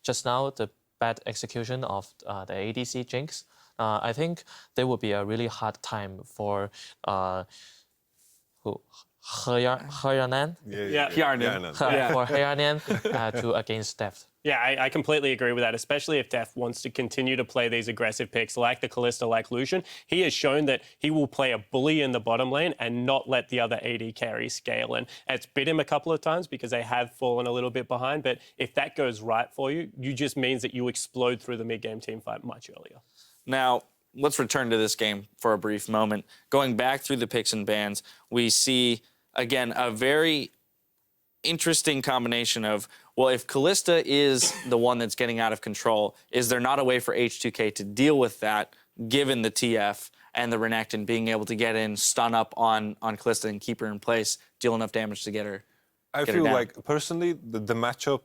just now the bad execution of the ADC Jinx. I think there will be a really hard time for Hyanan. For Hyanan to against Deft. Yeah, I completely agree with that, especially if Deft wants to continue to play these aggressive picks like the Kalista, like Lucian. He has shown that he will play a bully in the bottom lane and not let the other AD carry scale. And it's bit him a couple of times because they have fallen a little bit behind. But if that goes right for you, you just means that you explode through the mid-game team fight much earlier. Now, let's return to this game for a brief moment. Going back through the picks and bans, we see, again, a very interesting combination of, well, if Kalista is the one that's getting out of control, is there not a way for H2k to deal with that, given the TF and the Renekton being able to get in, stun up on Kalista and keep her in place, deal enough damage to get her? I feel like, personally, the matchup,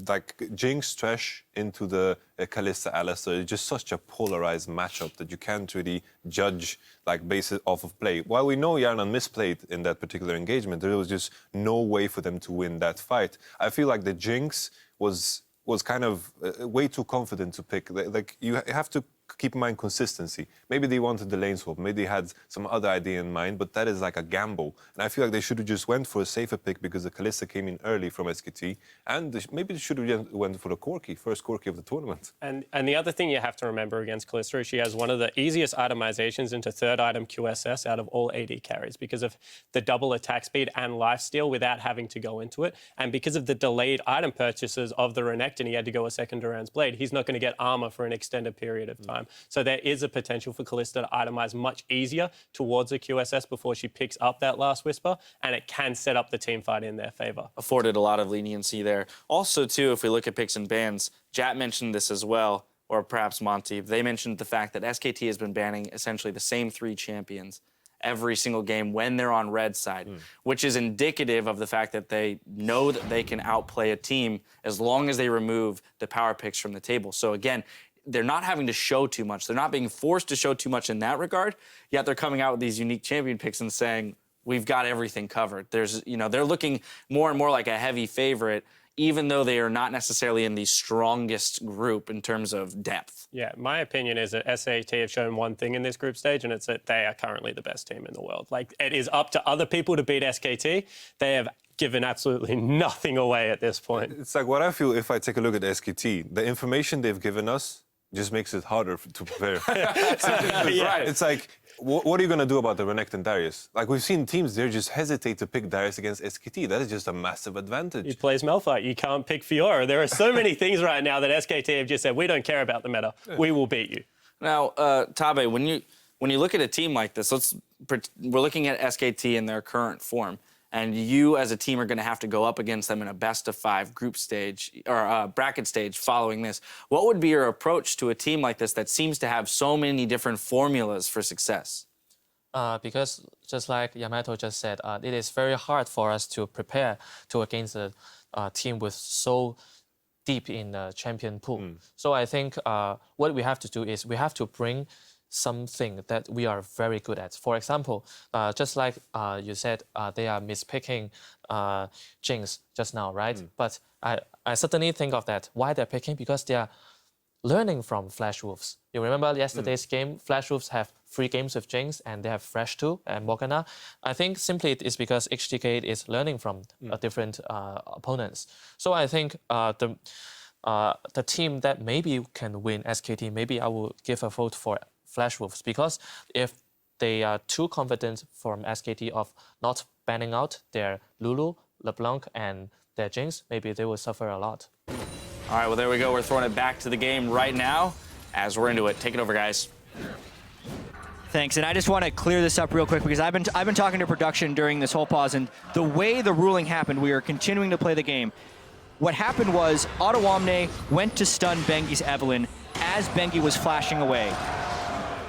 like Jinx Trash into the Kalista Alistar is just such a polarized matchup that you can't really judge, like, based off of play. While we know Yarnan misplayed in that particular engagement, there was just no way for them to win that fight. I feel like the Jinx was kind of way too confident to pick. Like, you have to keep in mind consistency. Maybe they wanted the lane swap, maybe they had some other idea in mind, but that is like a gamble. And I feel like they should have just went for a safer pick because the Kalista came in early from SKT, and maybe they should have went for the Corki, first Corki of the tournament. And the other thing you have to remember against Kalista is she has one of the easiest itemizations into third item QSS out of all AD carries because of the double attack speed and lifesteal without having to go into it. And because of the delayed item purchases of the Renekton, he had to go a second Duran's Blade. He's not going to get armor for an extended period of time. So there is a potential for Kalista to itemize much easier towards a QSS before she picks up that last Whisper, and it can set up the team fight in their favor. Afforded a lot of leniency there. Also, too, if we look at picks and bans, Jat mentioned this as well, or perhaps Monty. They mentioned the fact that SKT has been banning essentially the same 3 champions every single game when they're on red side, which is indicative of the fact that they know that they can outplay a team as long as they remove the power picks from the table. So again, they're not having to show too much. They're not being forced to show too much in that regard, yet they're coming out with these unique champion picks and saying, we've got everything covered. They're looking more and more like a heavy favorite, even though they are not necessarily in the strongest group in terms of depth. Yeah, my opinion is that SAT have shown one thing in this group stage, and it's that they are currently the best team in the world. Like, it is up to other people to beat SKT. They have given absolutely nothing away at this point. It's like what I feel if I take a look at SKT, the information they've given us just makes it harder to prepare. Right. It's like, what are you going to do about the Renekton Darius? Like, we've seen teams there just hesitate to pick Darius against SKT. That is just a massive advantage. He plays Malphite. You can't pick Fiora. There are so many things right now that SKT have just said, we don't care about the meta. We will beat you. Now, Tabe, when you look at a team like this, we're looking at SKT in their current form, and you as a team are going to have to go up against them in a best-of-5 group stage or bracket stage following this. What would be your approach to a team like this that seems to have so many different formulas for success? Because just like Yamato just said, it is very hard for us to prepare to against a team with so deep in the champion pool. So I think what we have to do is we have to bring something that we are very good at. For example, just like you said, they are mispicking Jinx just now, right? But I certainly think of that. Why they're picking? Because they are learning from Flash Wolves. You remember yesterday's game? Flash Wolves have 3 games with Jinx, and they have Fresh 2 and Morgana. I think simply it is because H2k is learning from different opponents. So I think the team that maybe can win SKT, maybe I will give a vote for Flash Wolves, because if they are too confident from SKT of not banning out their Lulu, LeBlanc, and their Jinx, maybe they will suffer a lot. All right, well, there we go. We're throwing it back to the game right now as we're into it. Take it over, guys. Thanks, and I just want to clear this up real quick because I've been talking to production during this whole pause, and the way the ruling happened, we are continuing to play the game. What happened was Omne went to stun Bengi's Evelynn as Bengi was flashing away.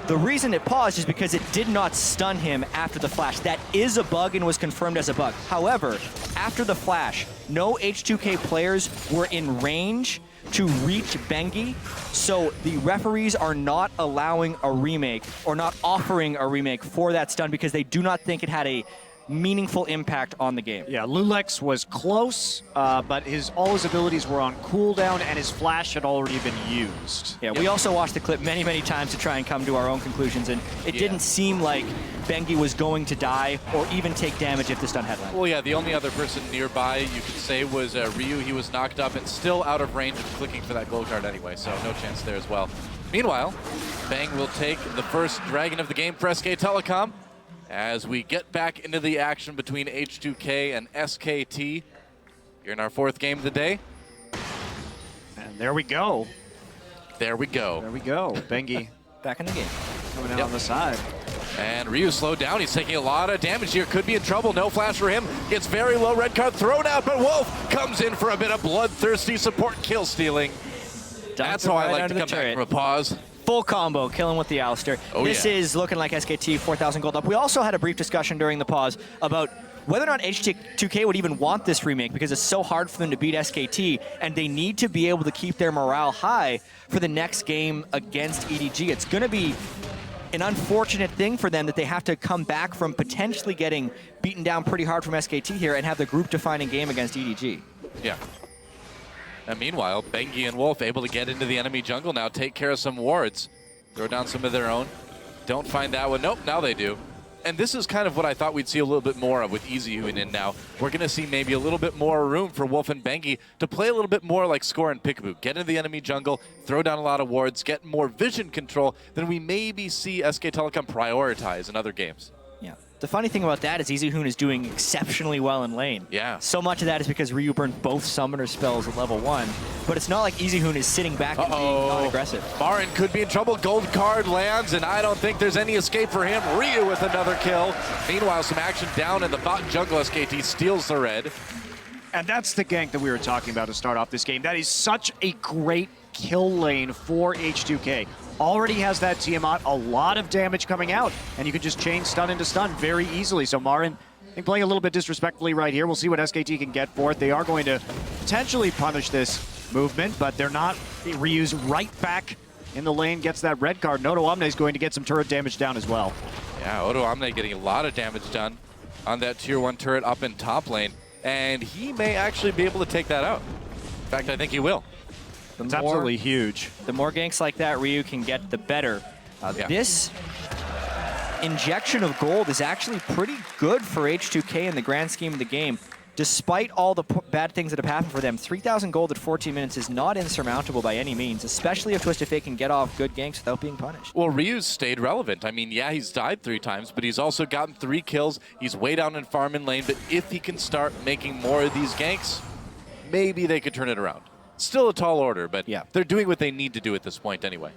The reason it paused is because it did not stun him after the flash. That is a bug and was confirmed as a bug. However, after the flash, no H2k players were in range to reach Bengi, so the referees are not allowing a remake or not offering a remake for that stun because they do not think it had a meaningful impact on the game. Yeah, Lulex was close, but all his abilities were on cooldown and his flash had already been used. Yeah, we also watched the clip many, many times to try and come to our own conclusions, and it didn't seem like Bengi was going to die or even take damage if the stun had landed. Well, yeah, the only other person nearby you could say was Ryu. He was knocked up and still out of range of clicking for that gold card anyway, so no chance there as well. Meanwhile, Bang will take the first Dragon of the game for SK Telecom as we get back into the action between H2k and SKT. Here in our 4th game of the day. And there we go. There we go. There we go. Bengi Back in the game. coming out on the side. And Ryu slowed down. He's taking a lot of damage here. Could be in trouble. No flash for him. Gets very low. Red card thrown out, but Wolf comes in for a bit of bloodthirsty support kill stealing. That's how I like to come back from a pause. Full combo, killing with the Alistair. This is looking like SKT 4,000 gold up. We also had a brief discussion during the pause about whether or not H2k would even want this remake because it's so hard for them to beat SKT, and they need to be able to keep their morale high for the next game against EDG. It's going to be an unfortunate thing for them that they have to come back from potentially getting beaten down pretty hard from SKT here and have the group-defining game against EDG. Yeah. And meanwhile, Bengi and Wolf able to get into the enemy jungle now, take care of some wards, throw down some of their own. Don't find that one. Nope, now they do. And this is kind of what I thought we'd see a little bit more of with EasyHoon in now. We're going to see maybe a little bit more room for Wolf and Bengi to play a little bit more like Score and Peekaboo. Get into the enemy jungle, throw down a lot of wards, get more vision control than we maybe see SK Telecom prioritize in other games. Yeah. The funny thing about that is EasyHoon is doing exceptionally well in lane. Yeah. So much of that is because Ryu burned both summoner spells at level 1, but it's not like EasyHoon is sitting back and being non-aggressive. Marin could be in trouble. Gold card lands, and I don't think there's any escape for him. Ryu with another kill. Meanwhile, some action down in the bot jungle. SKT steals the red. And that's the gank that we were talking about to start off this game. That is such a great kill lane for H2k. Already has that Tiamat, a lot of damage coming out, and you can just chain stun into stun very easily. So Marin, I think, playing a little bit disrespectfully right here. We'll see what SKT can get for it. They are going to potentially punish this movement, but they're not. Ryu's right back in the lane, gets that red card. Noto Omne is going to get some turret damage down as well. Yeah, Odo Omne getting a lot of damage done on that tier 1 turret up in top lane, and he may actually be able to take that out. In fact, I think he will. It's absolutely huge. The more ganks like that Ryu can get, the better. This injection of gold is actually pretty good for H2k in the grand scheme of the game. Despite all the bad things that have happened for them, 3,000 gold at 14 minutes is not insurmountable by any means, especially if Twisted Fate can get off good ganks without being punished. Well, Ryu's stayed relevant. I mean, yeah, he's died 3 times, but he's also gotten 3 kills. He's way down in farm and lane, but if he can start making more of these ganks, maybe they could turn it around. Still a tall order, but yeah, they're doing what they need to do at this point anyway.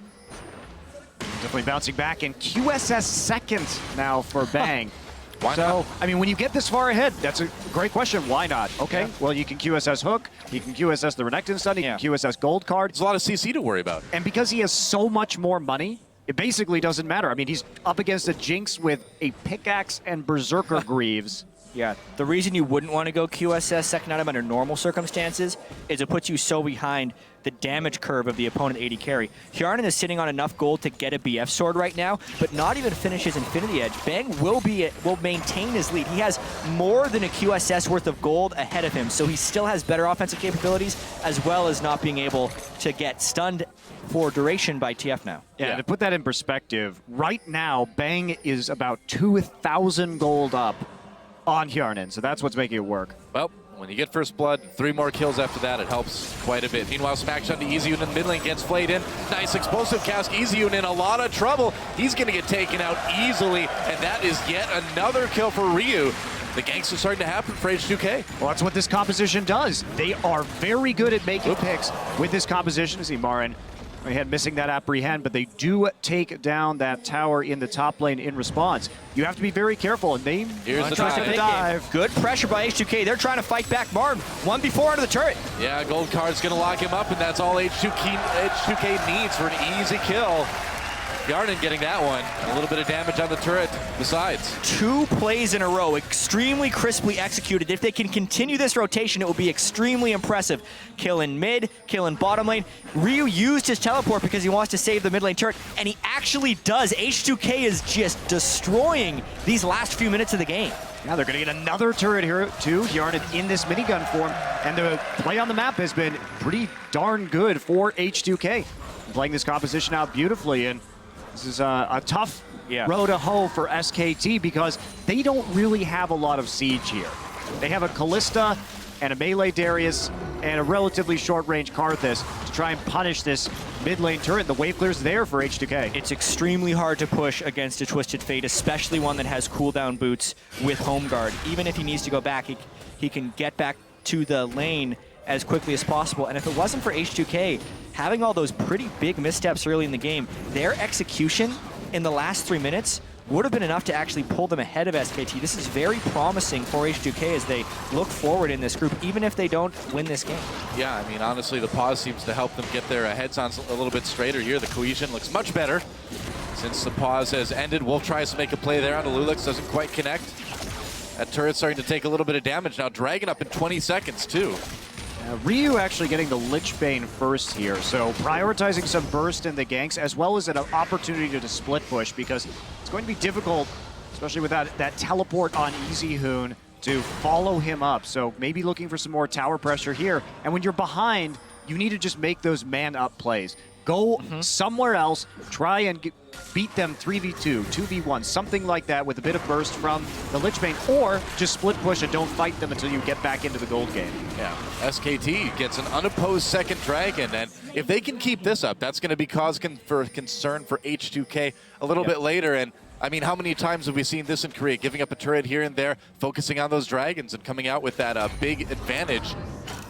Definitely bouncing back, and QSS second now for Bang. Why not? I mean, when you get this far ahead, that's a great question. Why not? Okay, well, you can QSS Hook, you can QSS the Renekton stun, you can QSS Gold card. There's a lot of CC to worry about. And because he has so much more money it basically doesn't matter. I mean, he's up against a Jinx with a pickaxe and Berserker Greaves. Yeah, the reason you wouldn't want to go QSS second item under normal circumstances is it puts you so behind the damage curve of the opponent AD carry. Hjarnan is sitting on enough gold to get a BF sword right now, but not even finish his Infinity Edge. Bang will maintain his lead. He has more than a QSS worth of gold ahead of him, so he still has better offensive capabilities, as well as not being able to get stunned for duration by TF now. Yeah, to put that in perspective, right now, Bang is about 2,000 gold up on Hjarnan, so that's what's making it work. Well, when you get first blood, 3 more kills after that, it helps quite a bit. Meanwhile, some action to EasyUn in the mid lane, gets flayed in. Nice explosive cast. EasyUn in a lot of trouble. He's going to get taken out easily, and that is yet another kill for Ryu. The ganks are starting to happen for H2k. Well, that's what this composition does. They are very good at making picks with this composition. See, Marin ahead missing that apprehend, but they do take down that tower in the top lane in response. You have to be very careful, and they Here's the dive. Good pressure by H2k. They're trying to fight back Martin. 1v4 under the turret. Yeah, gold card's going to lock him up, and that's all H2k needs for an easy kill. Hjarnan getting that one. A little bit of damage on the turret besides. 2 plays in a row, extremely crisply executed. If they can continue this rotation, it will be extremely impressive. Kill in mid, kill in bottom lane. Ryu used his teleport because he wants to save the mid lane turret, and he actually does. H2k is just destroying these last few minutes of the game. Now they're going to get another turret here too. Hjarnan in this minigun form, and the play on the map has been pretty darn good for H2k. Playing this composition out beautifully, and this is a tough row to hoe for SKT because they don't really have a lot of siege here. They have a Callista and a melee Darius and a relatively short-range Karthus to try and punish this mid lane turret. The wave clear's there for H2k. It's extremely hard to push against a Twisted Fate, especially one that has cooldown boots with home guard. Even if he needs to go back, he can get back to the lane as quickly as possible. And if it wasn't for H2k having all those pretty big missteps early in the game, their execution in the last 3 minutes would have been enough to actually pull them ahead of SKT. This is very promising for H2k as they look forward in this group, even if they don't win this game. Yeah, I mean, honestly, the pause seems to help them get their heads on a little bit straighter here. The cohesion looks much better since the pause has ended. Wolf tries to make a play there on the Lulix, doesn't quite connect. That turret's starting to take a little bit of damage now. Dragon up in 20 seconds, too. Ryu actually getting the Lichbane first here, so prioritizing some burst in the ganks as well as an opportunity to split push, because it's going to be difficult, especially with that teleport on EasyHoon, to follow him up. So maybe looking for some more tower pressure here. And when you're behind, you need to just make those man-up plays. Go somewhere else, try and beat them 3v2, 2v1, something like that with a bit of burst from the Lichbane, or just split push and don't fight them until you get back into the gold game. Yeah, SKT gets an unopposed second dragon, and if they can keep this up, that's going to be cause for concern for H2k a little bit later. And I mean, how many times have we seen this in Korea, giving up a turret here and there, focusing on those dragons and coming out with that big advantage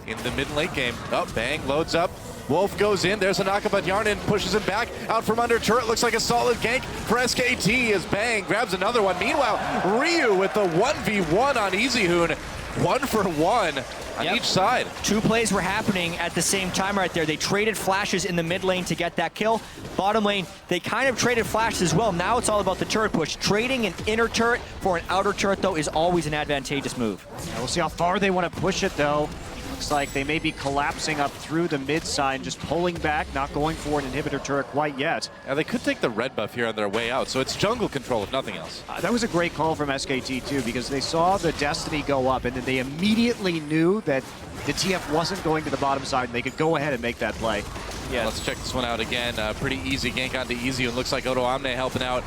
in the mid-late game. Oh, Bang loads up. Wolf goes in, there's a knockup on Hjarnan, pushes him back, out from under turret, looks like a solid gank for SKT as Bang grabs another one. Meanwhile, Ryu with the 1v1 on EasyHoon, 1 for 1 on each side. 2 plays were happening at the same time right there. They traded flashes in the mid lane to get that kill. Bottom lane, they kind of traded flashes as well. Now it's all about the turret push. Trading an inner turret for an outer turret, though, is always an advantageous move. Yeah, we'll see how far they want to push it, though. Looks like they may be collapsing up through the mid side, just pulling back, not going for an inhibitor turret quite yet. Yeah, they could take the red buff here on their way out, so it's jungle control if nothing else. That was a great call from SKT too, because they saw the Destiny go up, and then they immediately knew that the TF wasn't going to the bottom side, and they could go ahead and make that play. Yeah, let's check this one out again. Pretty easy gank onto Easy, and looks like Odo Omne helping out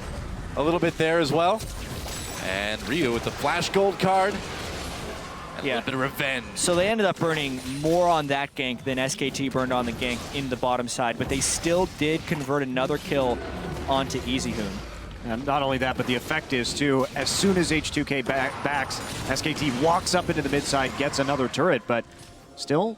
a little bit there as well. And Ryu with the flash gold card. A little bit of revenge. So they ended up burning more on that gank than SKT burned on the gank in the bottom side, but they still did convert another kill onto EasyHoon. And not only that, but the effect is too, as soon as H2k backs, SKT walks up into the mid side, gets another turret, but still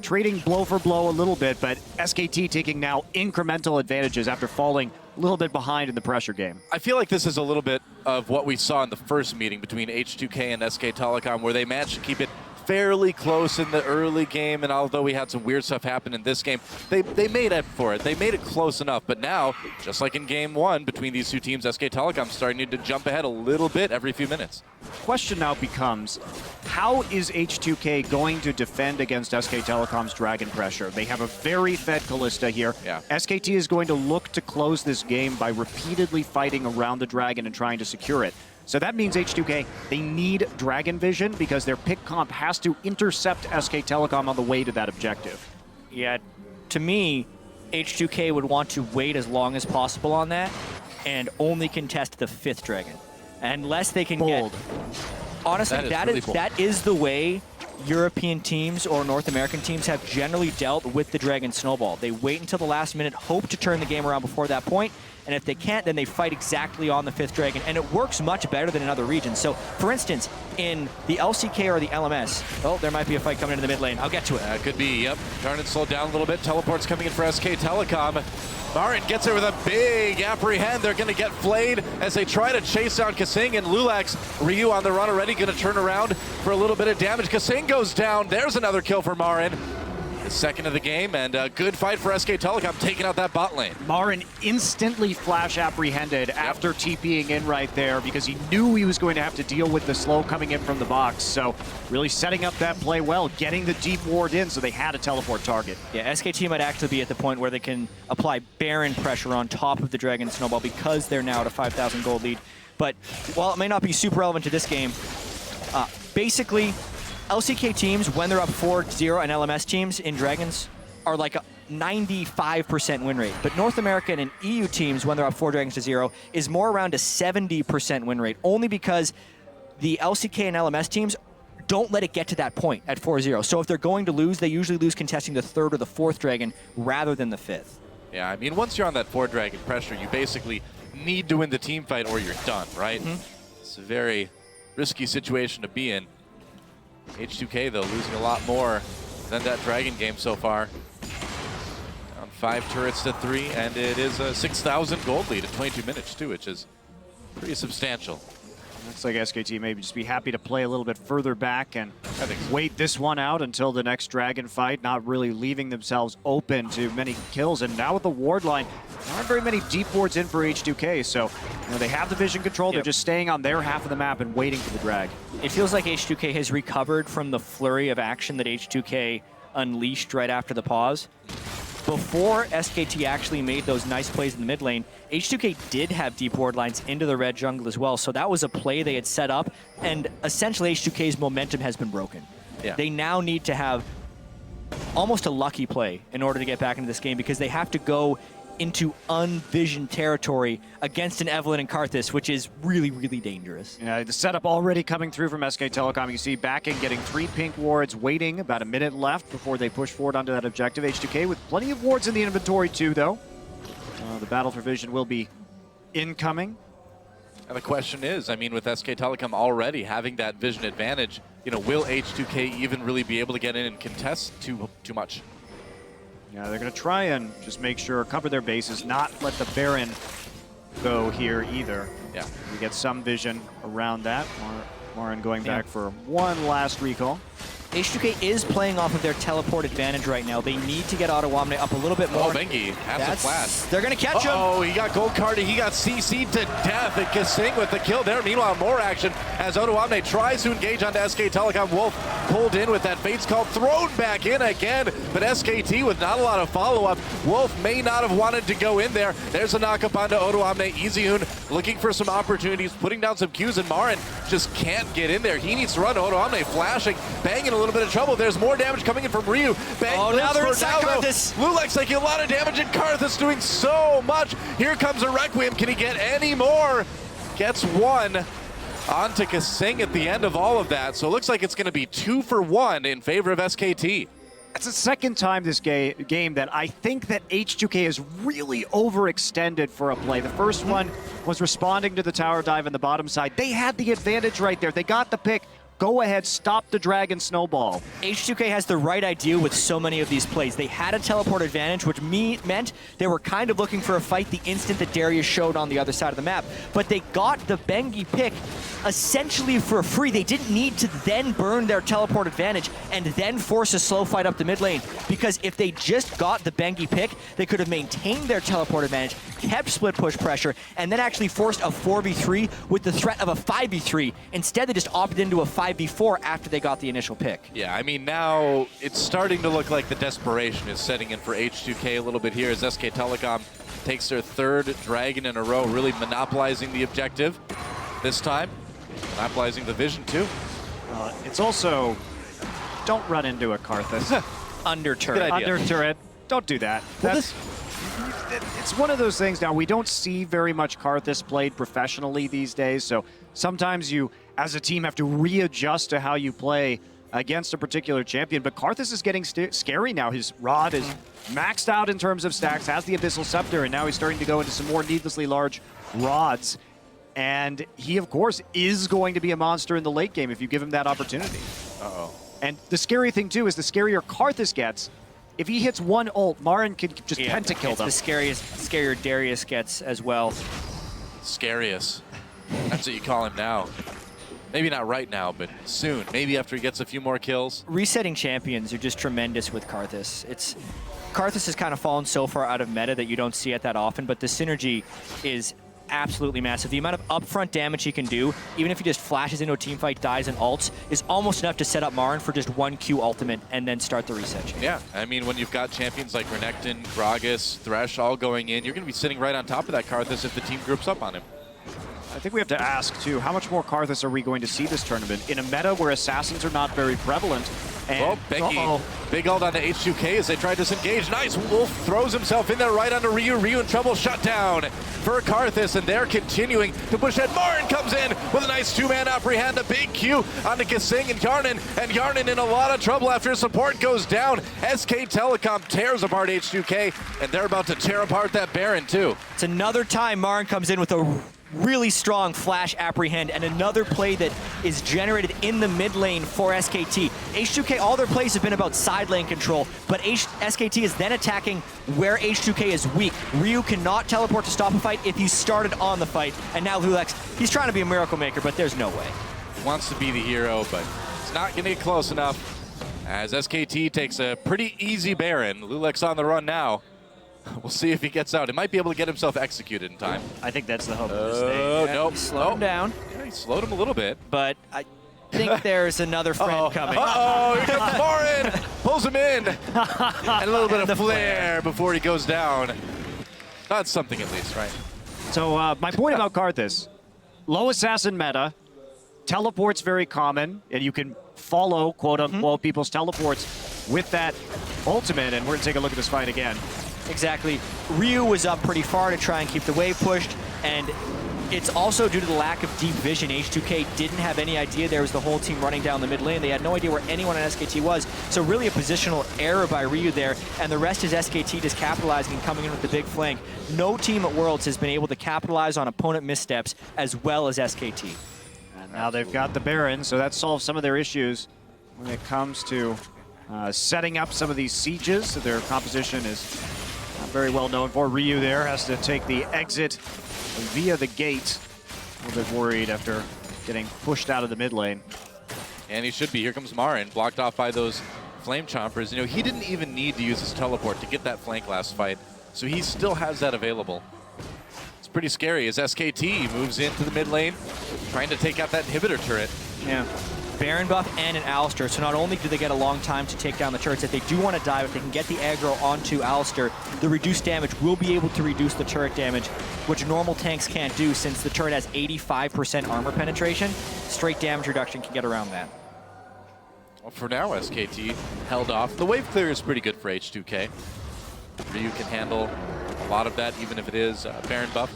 trading blow for blow a little bit, but SKT taking now incremental advantages after falling a little bit behind in the pressure game. I feel like this is a little bit of what we saw in the first meeting between H2k and SK Telecom, where they managed to keep it fairly close in the early game, and although we had some weird stuff happen in this game, they made up for it. They made it close enough, but now, just like in game one between these two teams, SK Telecom starting to jump ahead a little bit every few minutes. Question now becomes, how is H2k going to defend against SK Telecom's Dragon pressure? They have a very fed Kalista here. Yeah. SKT is going to look to close this game by repeatedly fighting around the Dragon and trying to secure it. So that means H2k, they need Dragon Vision because their pick comp has to intercept SK Telecom on the way to that objective. Yeah, to me, H2k would want to wait as long as possible on that and only contest the 5th Dragon. Unless they can Bold. get... Honestly, that is the way European teams or North American teams have generally dealt with the Dragon Snowball. They wait until the last minute, hope to turn the game around before that point, and if they can't, then they fight exactly on the 5th Dragon, and it works much better than in other regions. So, for instance, in the LCK or the LMS, oh, there might be a fight coming into the mid lane. I'll get to it. Could be, yep. Trying to slow down a little bit. Teleport's coming in for SK Telecom. Marin gets it with a big apprehend. They're going to get flayed as they try to chase down Kasing and Lulax. Ryu on the run already, going to turn around for a little bit of damage. Kasing goes down. There's another kill for Marin. The second of the game, and a good fight for SK Telecom taking out that bot lane. Marin instantly flash apprehended after TPing in right there because he knew he was going to have to deal with the slow coming in from the box. So really setting up that play well, getting the deep ward in so they had a teleport target. Yeah, SKT might actually be at the point where they can apply Baron pressure on top of the Dragon Snowball because they're now at a 5,000 gold lead. But while it may not be super relevant to this game, basically, LCK teams, when they're up 4-0, and LMS teams in Dragons are like a 95% win rate. But North American and EU teams, when they're up 4 Dragons to 0, is more around a 70% win rate, only because the LCK and LMS teams don't let it get to that point at 4-0. So if they're going to lose, they usually lose contesting the 3rd or the 4th Dragon rather than the 5th. Yeah, I mean, once you're on that 4 Dragon pressure, you basically need to win the team fight or you're done, right? It's a very risky situation to be in. H2k, though, losing a lot more than that Dragon game so far. Down 5 turrets to 3, and it is a 6,000 gold lead in 22 minutes, too, which is pretty substantial. Looks like SKT maybe just be happy to play a little bit further back and I think so. wait this one out until the next Dragon fight, not really leaving themselves open to many kills. And now with the ward line, there aren't very many deep wards in for H2k, so they have the vision control. They're just staying on their half of the map and waiting for the drag. It feels like H2k has recovered from the flurry of action that H2k unleashed right after the pause. Before SKT actually made those nice plays in the mid lane, H2k did have deep ward lines into the red jungle as well, so that was a play they had set up, and essentially H2k's momentum has been broken. Yeah. They now need to have almost a lucky play in order to get back into this game because they have to go into unvisioned territory against an Evelynn and Karthus, which is really, really dangerous. Yeah, the setup already coming through from SK Telecom. You can see backing, getting 3 pink wards, waiting about a minute left before they push forward onto that objective. H2k with plenty of wards in the inventory too, though. The battle for vision will be incoming. And the question is, I mean, with SK Telecom already having that vision advantage, will H2k even really be able to get in and contest too much? Yeah, they're going to try and just make sure, cover their bases, not let the Baron go here either. Yeah. We get some vision around that. Marin going back for one last recall. H2k is playing off of their teleport advantage right now. They need to get Auto-Omni up a little bit more. Oh, Bengi has a flash. They're going to catch him. Oh, he got gold carded. He got CC'd to death. And Kasing with the kill there. Meanwhile, more action as Auto-Omni tries to engage onto SK Telecom. Wolf pulled in with that Fate's Call, thrown back in again. But SKT with not a lot of follow-up. Wolf may not have wanted to go in there. There's a knock-up onto Auto-Omni. EasyHoon looking for some opportunities, putting down some Qs, and Marin just can't get in there. He needs to run. Auto-Omni flashing, banging a little bit of trouble. There's more damage coming in from Ryu. Bang, now they're inside Karthus. Lulax taking a lot of damage, and Karthus doing so much. Here comes a Requiem. Can he get any more? Gets one onto Kasing at the end of all of that. So it looks like it's going to be 2 for 1 in favor of SKT. It's the second time this game that I think that H2k is really overextended for a play. The first one was responding to the tower dive on the bottom side. They had the advantage right there. They got the pick, go ahead, stop the Dragon Snowball. H2k has the right idea with so many of these plays. They had a teleport advantage, which meant they were kind of looking for a fight the instant that Darius showed on the other side of the map. But they got the Bengi pick essentially for free. They didn't need to then burn their teleport advantage and then force a slow fight up the mid lane, because if they just got the Bengi pick, they could have maintained their teleport advantage, kept split push pressure, and then actually forced a 4v3 with the threat of a 5v3. Instead, they just opted into a 5v4 after they got the initial pick. Yeah, I mean, now it's starting to look like the desperation is setting in for H2k a little bit here as SK Telecom takes their third Dragon in a row, really monopolizing the objective this time. Monopolizing the vision, too. It's also, don't run into a Karthus. Under turret. Under turret. Don't do that. It's one of those things now, we don't see very much Karthus played professionally these days, so sometimes you, as a team, have to readjust to how you play against a particular champion, but Karthus is getting scary now. His rod is maxed out in terms of stacks, has the Abyssal Scepter, and now he's starting to go into some more needlessly large rods. And he, of course, is going to be a monster in the late game if you give him that opportunity. And the scary thing, too, is the scarier Karthus gets, if he hits one ult, Marin could just pentakill them. The scarier Darius gets as well. Scariest. That's what you call him now. Maybe not right now, but soon. Maybe after he gets a few more kills. Resetting champions are just tremendous with Karthus. Karthus has kind of fallen so far out of meta that you don't see it that often, but the synergy is absolutely massive. The amount of upfront damage he can do, even if he just flashes into a teamfight, dies, and ults, is almost enough to set up Marin for just 1Q ultimate and then start the reset chain. Yeah, I mean, when you've got champions like Renekton, Gragas, Thresh all going in, you're going to be sitting right on top of that Karthus if the team groups up on him. I think we have to ask, too, how much more Karthus are we going to see this tournament in a meta where assassins are not very prevalent? And big ult on the H2k as they try to disengage. Nice, Wolf throws himself in there right under Ryu. Ryu in trouble, shut down for Karthus, and they're continuing to push ahead. Marin comes in with a nice two-man apprehend, a big Q onto Kasing and Yarnan in a lot of trouble after support goes down. SK Telecom tears apart H2k, and they're about to tear apart that Baron, too. It's another time Marin comes in with a really strong flash apprehend and another play that is generated in the mid lane for SKT. H2k, all their plays have been about side lane control, but SKT is then attacking where H2k is weak. Ryu cannot teleport to stop a fight if he started on the fight, and now Lulex, he's trying to be a miracle maker, but there's no way. Wants to be the hero, but it's not going to get close enough as SKT takes a pretty easy Baron. Lulex on the run now. We'll see if he gets out. He might be able to get himself executed in time. I think that's the hope of this thing. Oh, nope. Slow him down. Yeah, he slowed him a little bit. But I think there's another friend coming. Uh-oh, here comes Marin. Pulls him in. And a little bit of flare before he goes down. That's something at least, right? So my point about Karthus, low assassin meta, teleport's very common, and you can follow, quote-unquote, people's teleports with that ultimate, and we're going to take a look at this fight again. Exactly. Ryu was up pretty far to try and keep the wave pushed, and it's also due to the lack of deep vision. H2k didn't have any idea there was the whole team running down the mid lane. They had no idea where anyone on SKT was, so really a positional error by Ryu there, and the rest is SKT just capitalizing and coming in with the big flank. No team at Worlds has been able to capitalize on opponent missteps as well as SKT. And now they've got the Baron, so that solves some of their issues when it comes to setting up some of these sieges. So their composition is not very well known for. Ryu there has to take the exit via the gate. A little bit worried after getting pushed out of the mid lane. And he should be. Here comes Marin, blocked off by those Flame Chompers. You know, he didn't even need to use his teleport to get that flank last fight, so he still has that available. It's pretty scary as SKT moves into the mid lane, trying to take out that inhibitor turret. Yeah. Baron buff and an Alistar, so not only do they get a long time to take down the turrets, if they do want to dive, if they can get the aggro onto Alistar, the reduced damage will be able to reduce the turret damage, which normal tanks can't do since the turret has 85% armor penetration. Straight damage reduction can get around that. Well, for now, SKT held off. The wave clear is pretty good for H2k. Ryu can handle a lot of that, even if it is Baron buff.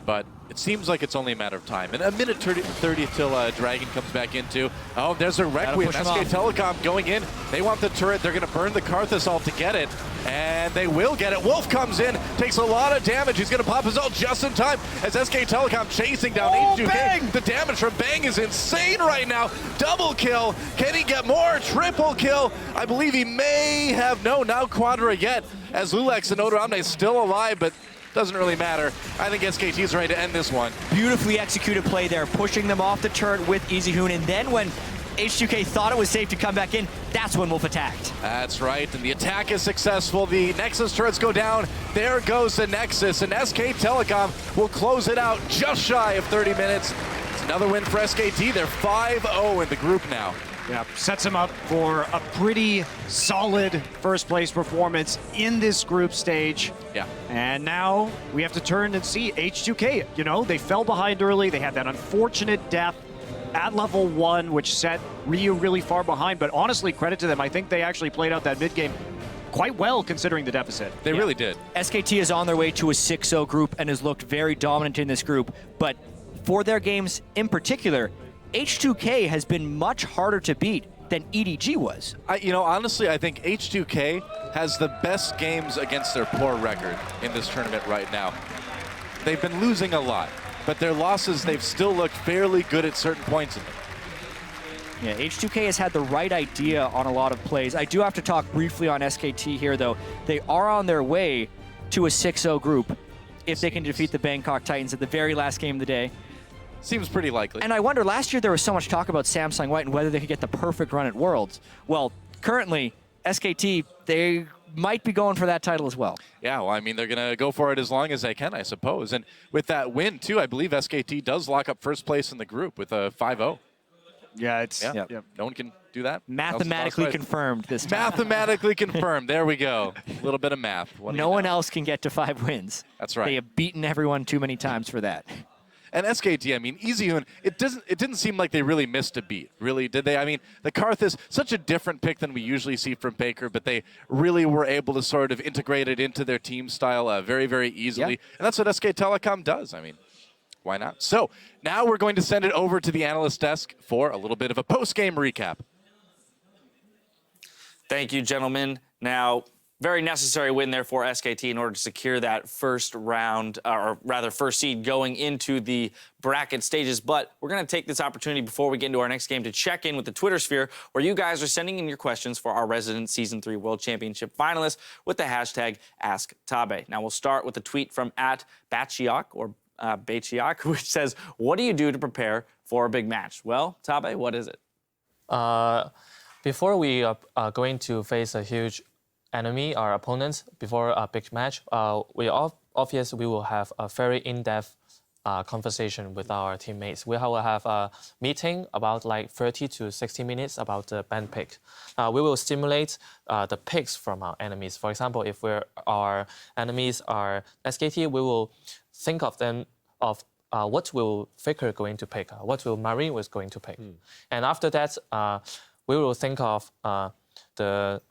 But it seems like it's only a matter of time. And a minute 30 till Dragon comes back into. Oh, there's a Requiem. push him SK off. Telecom going in. They want the turret. They're going to burn the Karthus ult to get it. And they will get it. Wolf comes in, takes a lot of damage. He's going to pop his ult just in time as SK Telecom chasing down H2k. Bang! The damage from Bang is insane right now. Double kill. Can he get more? Triple kill. I believe he may have, no, now Quadra yet, as Lulex and Odoamne still alive, but doesn't really matter. I think SKT is ready to end this one. Beautifully executed play there, pushing them off the turret with EasyHoon, and then when H2k thought it was safe to come back in, that's when Wolf attacked. That's right, and the attack is successful. The Nexus turrets go down. There goes the Nexus, and SK Telecom will close it out just shy of 30 minutes. It's another win for SKT. They're 5-0 in the group now. Yeah, sets him up for a pretty solid first place performance in this group stage. Yeah. And now we have to turn and see H2k. You know, they fell behind early. They had that unfortunate death at level 1, which set Ryu really far behind. But honestly, credit to them. I think they actually played out that mid game quite well considering the deficit. They really did. SKT is on their way to a 6-0 group and has looked very dominant in this group. But for their games in particular, H2k has been much harder to beat than EDG was. Honestly, I think H2k has the best games against their poor record in this tournament right now. They've been losing a lot, but their losses, they've still looked fairly good at certain points in them. Yeah, H2k has had the right idea on a lot of plays. I do have to talk briefly on SKT here, though. They are on their way to a 6-0 group if they can defeat the Bangkok Titans at the very last game of the day. Seems pretty likely. And I wonder, last year there was so much talk about Samsung White and whether they could get the perfect run at Worlds. Well, currently, SKT, they might be going for that title as well. Yeah, well, I mean, they're going to go for it as long as they can, I suppose. And with that win, too, I believe SKT does lock up first place in the group with a 5-0. Yeah, it's Yeah. No one can do that. Mathematically confirmed this time. Mathematically confirmed. There we go. A little bit of math. What do No you one know? else can get to 5 wins. That's right. They have beaten everyone too many times for that. And SKT, I mean, EasyHoon, it didn't seem like they really missed a beat, really, did they? I mean, the Karthus, such a different pick than we usually see from Baker, but they really were able to sort of integrate it into their team style very, very easily. Yeah. And that's what SK Telecom does. I mean, why not? So now we're going to send it over to the analyst desk for a little bit of a post-game recap. Thank you, gentlemen. Now, very necessary win there for SKT in order to secure that first round, or rather first seed going into the bracket stages. But we're going to take this opportunity before we get into our next game to check in with the Twitter sphere, where you guys are sending in your questions for our resident Season 3 World Championship finalists with the hashtag AskTabe. Now, we'll start with a tweet from @Bachiak, or Bachiak, which says, what do you do to prepare for a big match? Well, Tabe, what is it? Before we are going to face a huge enemy, our opponents, before a big match, obviously we will have a very in-depth conversation with our teammates. We will have a meeting about like 30 to 60 minutes about the band pick. We will stimulate the picks from our enemies. For example, if our enemies are SKT, we will think of them of what will Faker going to pick, what will Marine was going to pick. And after that, we will think of the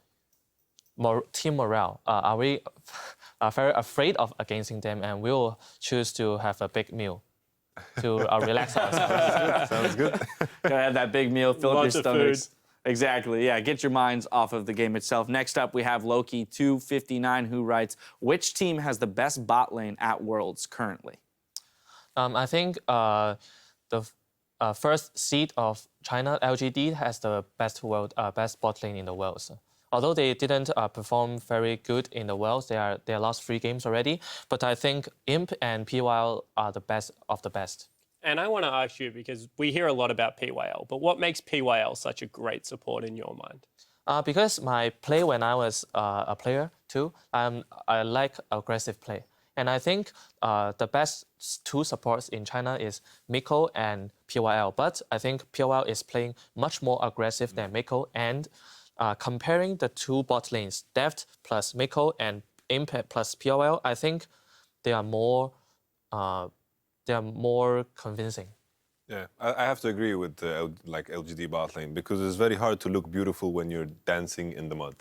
team morale. Are we very afraid of against them, and we will choose to have a big meal to relax ourselves. Sounds good. Gotta have that big meal, fill up your Lots of stomachs. Exactly, yeah, get your minds off of the game itself. Next up, we have Loki259, who writes, which team has the best bot lane at Worlds currently? I think the first seed of China, LGD, has the best bot lane in the world. So, although they didn't perform very good in the Worlds, they lost 3 games already. But I think Imp and PYL are the best of the best. And I want to ask you, because we hear a lot about PYL, but what makes PYL such a great support in your mind? Because my play when I was a player too, I like aggressive play. And I think the best 2 supports in China is Miko and PYL. But I think PYL is playing much more aggressive than Miko. And comparing the 2 bot lanes, Deft plus Miko and Imp plus PYL, I think they are more convincing. Yeah, I have to agree with LGD bot lane, because it's very hard to look beautiful when you're dancing in the mud.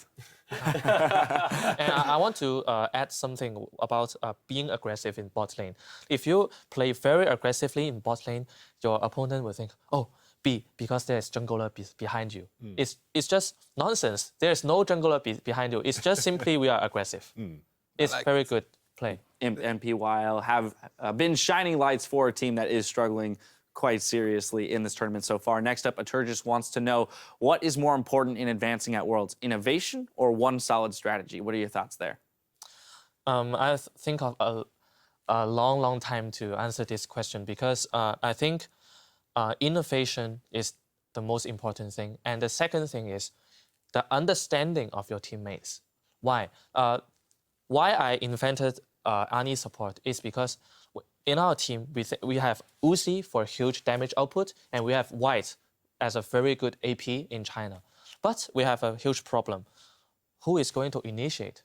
And I want to add something about being aggressive in bot lane. If you play very aggressively in bot lane, your opponent will think, oh, B, because there's jungler behind you. It's just nonsense. There's no jungler behind you. It's just simply we are aggressive. It's very good play. Imp and PYL have been shining lights for a team that is struggling quite seriously in this tournament so far. Next up, Aturgis wants to know, what is more important in advancing at Worlds, innovation or one solid strategy? What are your thoughts there? I think of a long time to answer this question because I think innovation is the most important thing. And the second thing is the understanding of your teammates. Why? Why I invented Ani support is because in our team, we have Uzi for huge damage output, and we have White as a very good AP in China. But we have a huge problem. Who is going to initiate?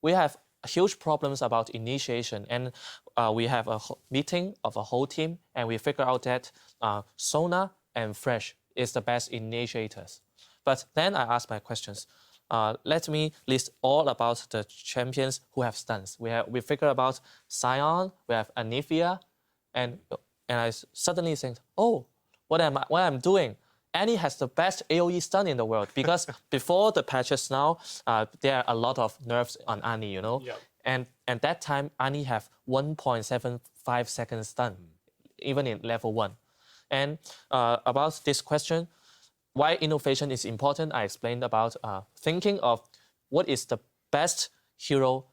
We have huge problems about initiation, and we have a meeting of a whole team, and we figure out that Sona and Fresh is the best initiators. But then I ask my questions. Let me list all about the champions who have stuns. We figure about Sion, we have Anivia, and I suddenly think, oh, what am I doing? Annie has the best AoE stun in the world because before the patches now, there are a lot of nerfs on Annie, you know? Yep. And at that time, Annie have 1.75 seconds stun, even in level 1. And about this question, why innovation is important, I explained about thinking of what is the best hero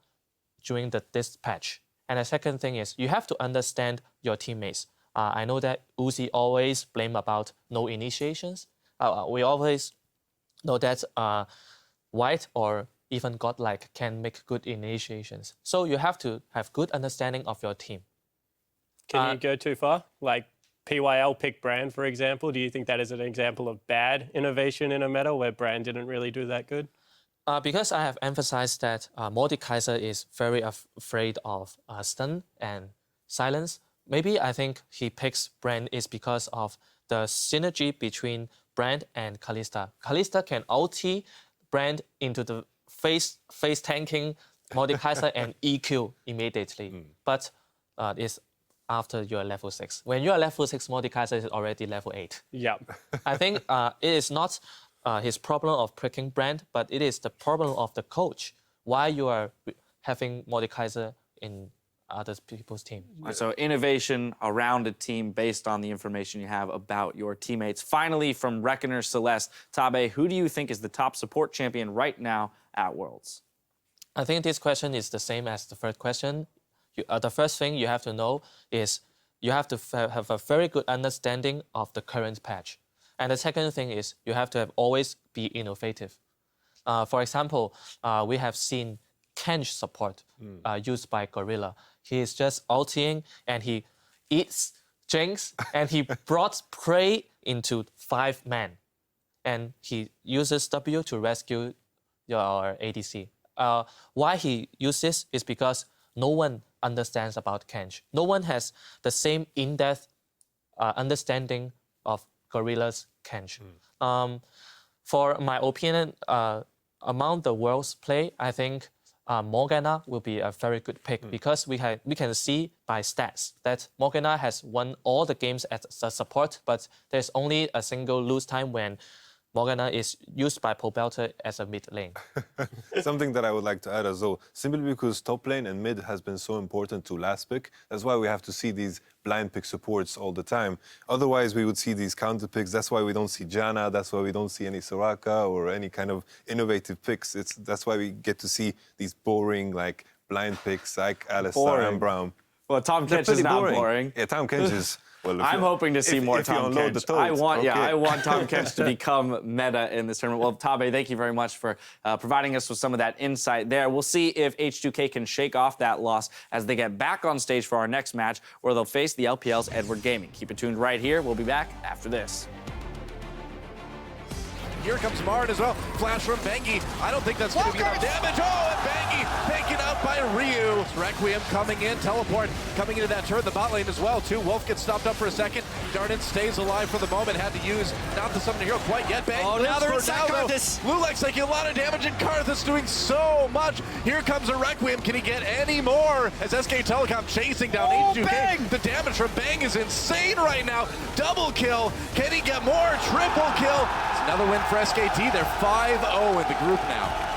during this patch. And the second thing is you have to understand your teammates. I know that Uzi always blame about no initiations. We always know that White or even Godlike can make good initiations. So you have to have good understanding of your team. Can you go too far? Like PYL pick Brand, for example. Do you think that is an example of bad innovation in a meta where Brand didn't really do that good? Because I have emphasized that Mordekaiser is very afraid of stun and silence, maybe I think he picks Brand is because of the synergy between Brand and Kalista. Kalista can ulti Brand into the face tanking Mordekaiser and EQ immediately. But it's after you're level 6. When you're level 6, Mordekaiser is already level 8. Yeah. I think it is not his problem of picking Brand, but it is the problem of the coach. Why you are having Mordekaiser in other people's team. So innovation around a team based on the information you have about your teammates. Finally, from Reckoner Celeste, Tabe, who do you think is the top support champion right now at Worlds? I think this question is the same as the first question. The first thing you have to know is you have to have a very good understanding of the current patch. And the second thing is you have to always be innovative. For example, we have seen Kench support used by Gorilla. He is just ulting and he eats Jinx and he brought prey into 5 men. And he uses W to rescue your ADC. Why he uses this is because no one understands about Kench. No one has the same in-depth understanding of Gorilla's Kench. For my opinion, among the world's play, I think Morgana will be a very good pick because we can see by stats that Morgana has won all the games as a support, but there's only a single lose time when Morgana is used by Pobelter as a mid lane. Something that I would like to add as well, simply because top lane and mid has been so important to last pick, that's why we have to see these blind pick supports all the time. Otherwise, we would see these counter picks. That's why we don't see Janna, that's why we don't see any Soraka or any kind of innovative picks. That's why we get to see these boring, like, blind picks like Alistar and Braum. Well, Tom Kench is not boring. Yeah, Tom Kench is... Well, I'm hoping to see more Tom Kench. I want Tom Kench to become meta in this tournament. Well, Tabe, thank you very much for providing us with some of that insight there. We'll see if H2k can shake off that loss as they get back on stage for our next match, where they'll face the LPL's Edward Gaming. Keep it tuned right here. We'll be back after this. Here comes Martin as well. Flash from Bengi. I don't think that's going to be enough damage. Oh, and Bengi taken out by Ryu. Requiem coming in, teleport coming into that turret, the bot lane as well too. Wolf gets stopped up for a second. Darden stays alive for the moment. Had to use not the summon hero quite yet. Bang. Oh, now they're inside Now, though, Karthus. Lulex taking a lot of damage, and Karthus doing so much. Here comes a Requiem. Can he get any more? As SK Telecom chasing down H2k. Bang! The damage from Bang is insane right now. Double kill. Can he get more? Triple kill. It's another win for SKT. They're 5-0 in the group now.